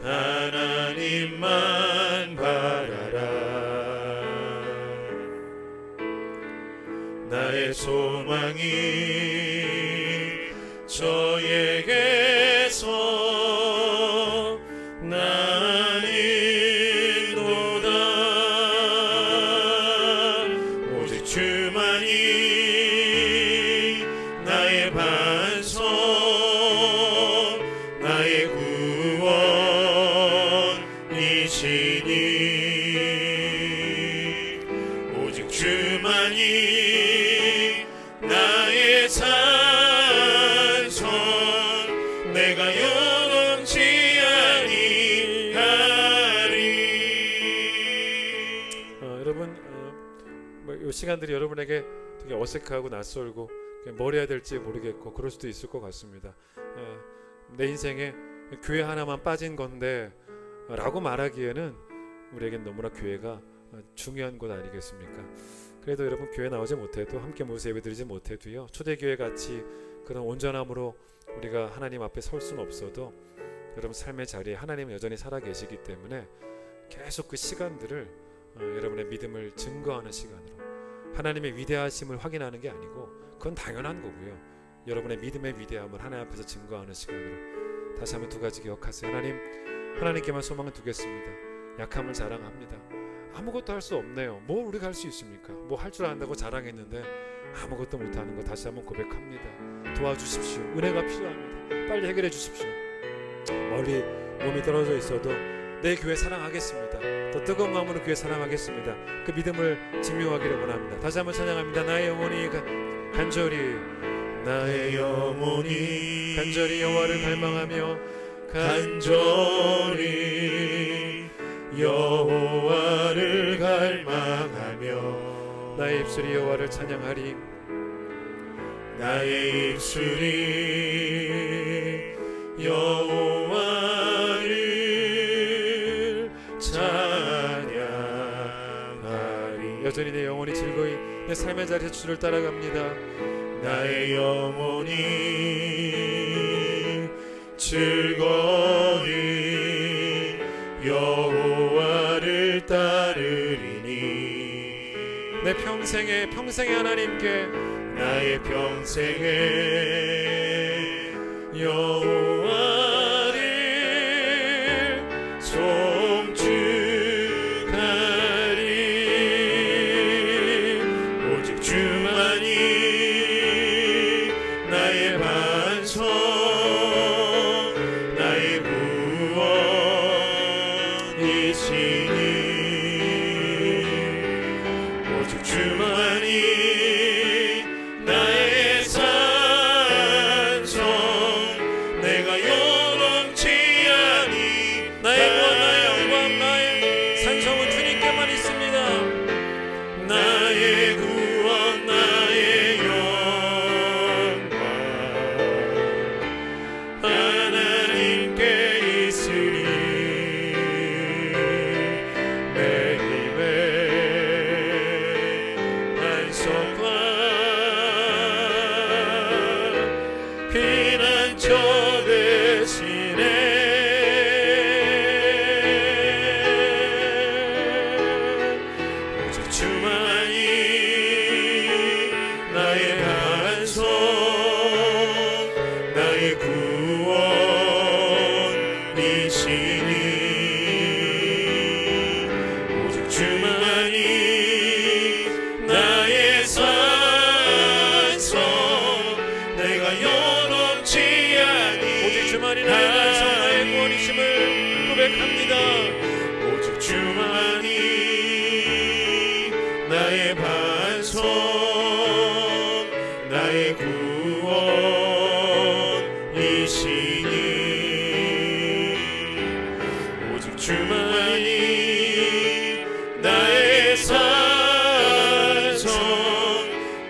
하나님만 바라라. 나의 소망이 저에게서 나는도다. 오직 주만이 나의 반석 나의 구원이시니 오직 주만이 나의 산성 내가 요동치 아니하리. 여러분 이 시간들이 여러분에게 되게 어색하고 낯설고 뭘 해야 될지 모르겠고 그럴 수도 있을 것 같습니다. 내 인생에 교회 하나만 빠진 건데 라고 말하기에는 우리에겐 너무나 교회가 중요한 곳 아니겠습니까? 그래도 여러분 교회 나오지 못해도 함께 모여서 예배드리지 못해도요 초대교회 같이 그런 온전함으로 우리가 하나님 앞에 설 수는 없어도 여러분 삶의 자리에 하나님은 여전히 살아계시기 때문에 계속 그 시간들을 여러분의 믿음을 증거하는 시간으로 하나님의 위대하심을 확인하는 게 아니고 그건 당연한 거고요. 여러분의 믿음의 위대함을 하나님 앞에서 증거하는 시간으로 다시 한번 두 가지 기억하세요. 하나님께만 소망을 두겠습니다. 약함을 자랑합니다. 아무것도 할 수 없네요. 뭘 우리가 할 수 있습니까? 뭐 할 줄 안다고 자랑했는데 아무것도 못하는 거 다시 한번 고백합니다. 도와주십시오. 은혜가 필요합니다. 빨리 해결해 주십시오. 멀리 몸이 떨어져 있어도 내 교회 사랑하겠습니다. 더 뜨거운 마음으로 교회 사랑하겠습니다. 그 믿음을 증명하기를 원합니다. 다시 한번 찬양합니다. 나의 영혼이 간절히 나의 영혼이 간절히 여호와를 갈망하며 간절히 여호와를 갈망하며 나의 입술이 여호와를 찬양하리. 나의 입술이 여호와를 찬양하리. 여전히 내 영혼이 즐거이 내 삶의 자리에서 주를 따라갑니다. 나의 영혼이 즐거이 여호와를 따르리니 내 평생에 하나님께 나의 평생에 여호와를 송축하리. 오직 주만이 나의 반석 나의 구원이시니 오직 주만이 나의 산성 내가 고백합니다. 오직 주만이 나의 반석 나의 구원이시니 오직 주만이 나의 산성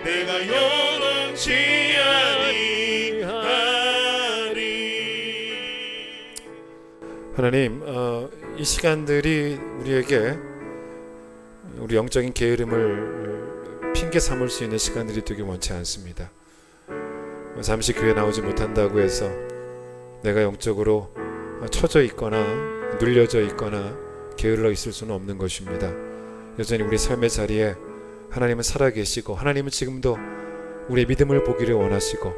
내가 영원치 아니하리. 하나님, 이 시간들이 우리에게 우리 영적인 게으름을 핑계 삼을 수 있는 시간들이 되게 많지 않습니다. 잠시 교회 나오지 못한다고 해서 내가 영적으로 처져 있거나 눌려져 있거나 게을러 있을 수는 없는 것입니다. 여전히 우리 삶의 자리에 하나님은 살아계시고 하나님은 지금도 우리의 믿음을 보기를 원하시고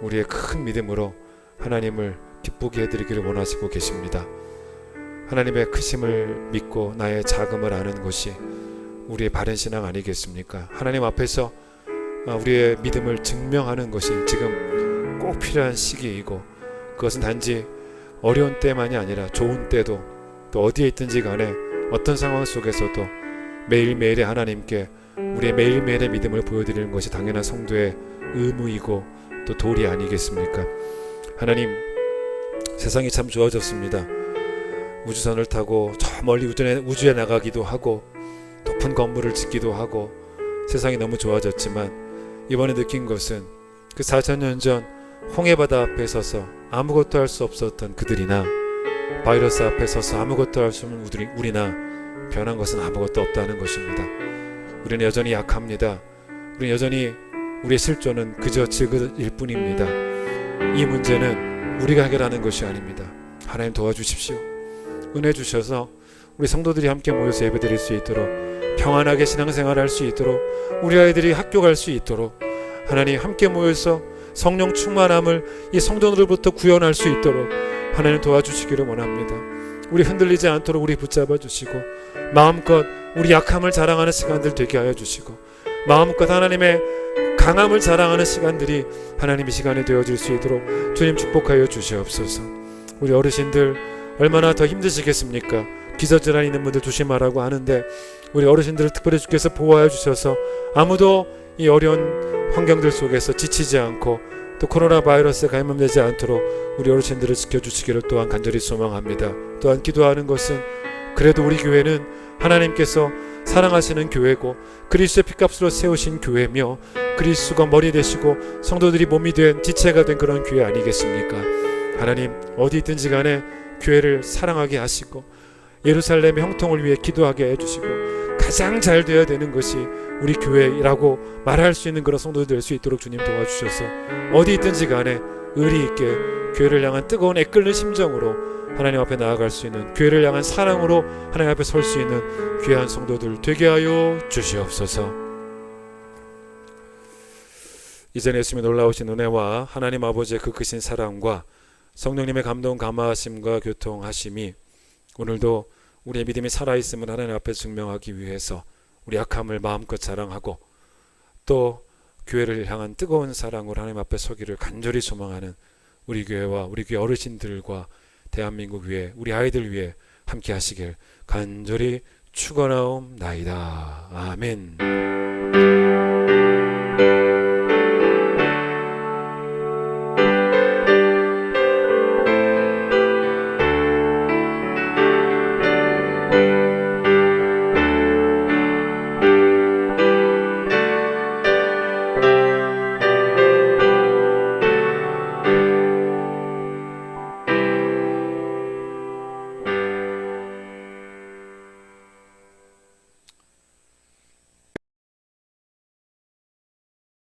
우리의 큰 믿음으로 하나님을 기쁘게 해드리기를 원하시고 계십니다. 하나님의 크심을 믿고 나의 작음을 아는 것이 우리의 바른 신앙 아니겠습니까? 하나님 앞에서 우리의 믿음을 증명하는 것이 지금 꼭 필요한 시기이고 그것은 단지 어려운 때만이 아니라 좋은 때도 또 어디에 있든지 간에 어떤 상황 속에서도 매일매일의 하나님께 우리의 매일매일의 믿음을 보여드리는 것이 당연한 성도의 의무이고 또 도리 아니겠습니까? 하나님, 세상이 참 좋아졌습니다. 우주선을 타고 저 멀리 우주에 나가기도 하고 높은 건물을 짓기도 하고 세상이 너무 좋아졌지만 이번에 느낀 것은 그 4,000년 전 홍해바다 앞에 서서 아무것도 할 수 없었던 그들이나 바이러스 앞에 서서 아무것도 할 수 없는 우리나 변한 것은 아무것도 없다는 것입니다. 우리는 여전히 약합니다. 우리는 여전히 우리의 실존은 그저 지그일 뿐입니다. 이 문제는 우리가 해결하는 것이 아닙니다. 하나님 도와주십시오. 은혜 주셔서 우리 성도들이 함께 모여서 예배드릴 수 있도록 평안하게 신앙생활 할 수 있도록 우리 아이들이 학교 갈 수 있도록 하나님 함께 모여서 성령 충만함을 이 성도들로부터 구현할 수 있도록 하나님 도와주시기를 원합니다. 우리 흔들리지 않도록 우리 붙잡아 주시고 마음껏 우리 약함을 자랑하는 시간들 되게 하여 주시고 마음껏 하나님의 강함을 자랑하는 시간들이 하나님의 시간이 되어질 수 있도록 주님 축복하여 주시옵소서. 우리 어르신들 얼마나 더 힘드시겠습니까? 기저질환 있는 분들 조심하라고 하는데 우리 어르신들을 특별히 주께서 보호하여 주셔서 아무도 이 어려운 환경들 속에서 지치지 않고 또 코로나 바이러스에 감염되지 않도록 우리 어르신들을 지켜주시기를 또한 간절히 소망합니다. 또한 기도하는 것은 그래도 우리 교회는 하나님께서 사랑하시는 교회고 그리스도의 피값으로 세우신 교회며 그리스도가 머리 되시고 성도들이 몸이 된 지체가 된 그런 교회 아니겠습니까? 하나님 어디 있든지 간에 교회를 사랑하게 하시고 예루살렘의 형통을 위해 기도하게 해주시고 가장 잘 되어야 되는 것이 우리 교회라고 말할 수 있는 그런 성도들 될 수 있도록 주님 도와주셔서 어디 있든지 간에 의리 있게 교회를 향한 뜨거운 애끓는 심정으로 하나님 앞에 나아갈 수 있는 교회를 향한 사랑으로 하나님 앞에 설 수 있는 귀한 성도들 되게 하여 주시옵소서. 이전에 예수님의 놀라우신 은혜와 하나님 아버지의 그 크신 사랑과 성령님의 감동 감화하심과 교통하심이 오늘도 우리의 믿음이 살아있음을 하나님 앞에 증명하기 위해서 우리 약함을 마음껏 자랑하고 또 교회를 향한 뜨거운 사랑으로 하나님 앞에 서기를 간절히 소망하는 우리 교회와 우리 교회 어르신들과 대한민국 위에 우리 아이들 위해 함께 하시길 간절히 축원하옵나이다. 아멘.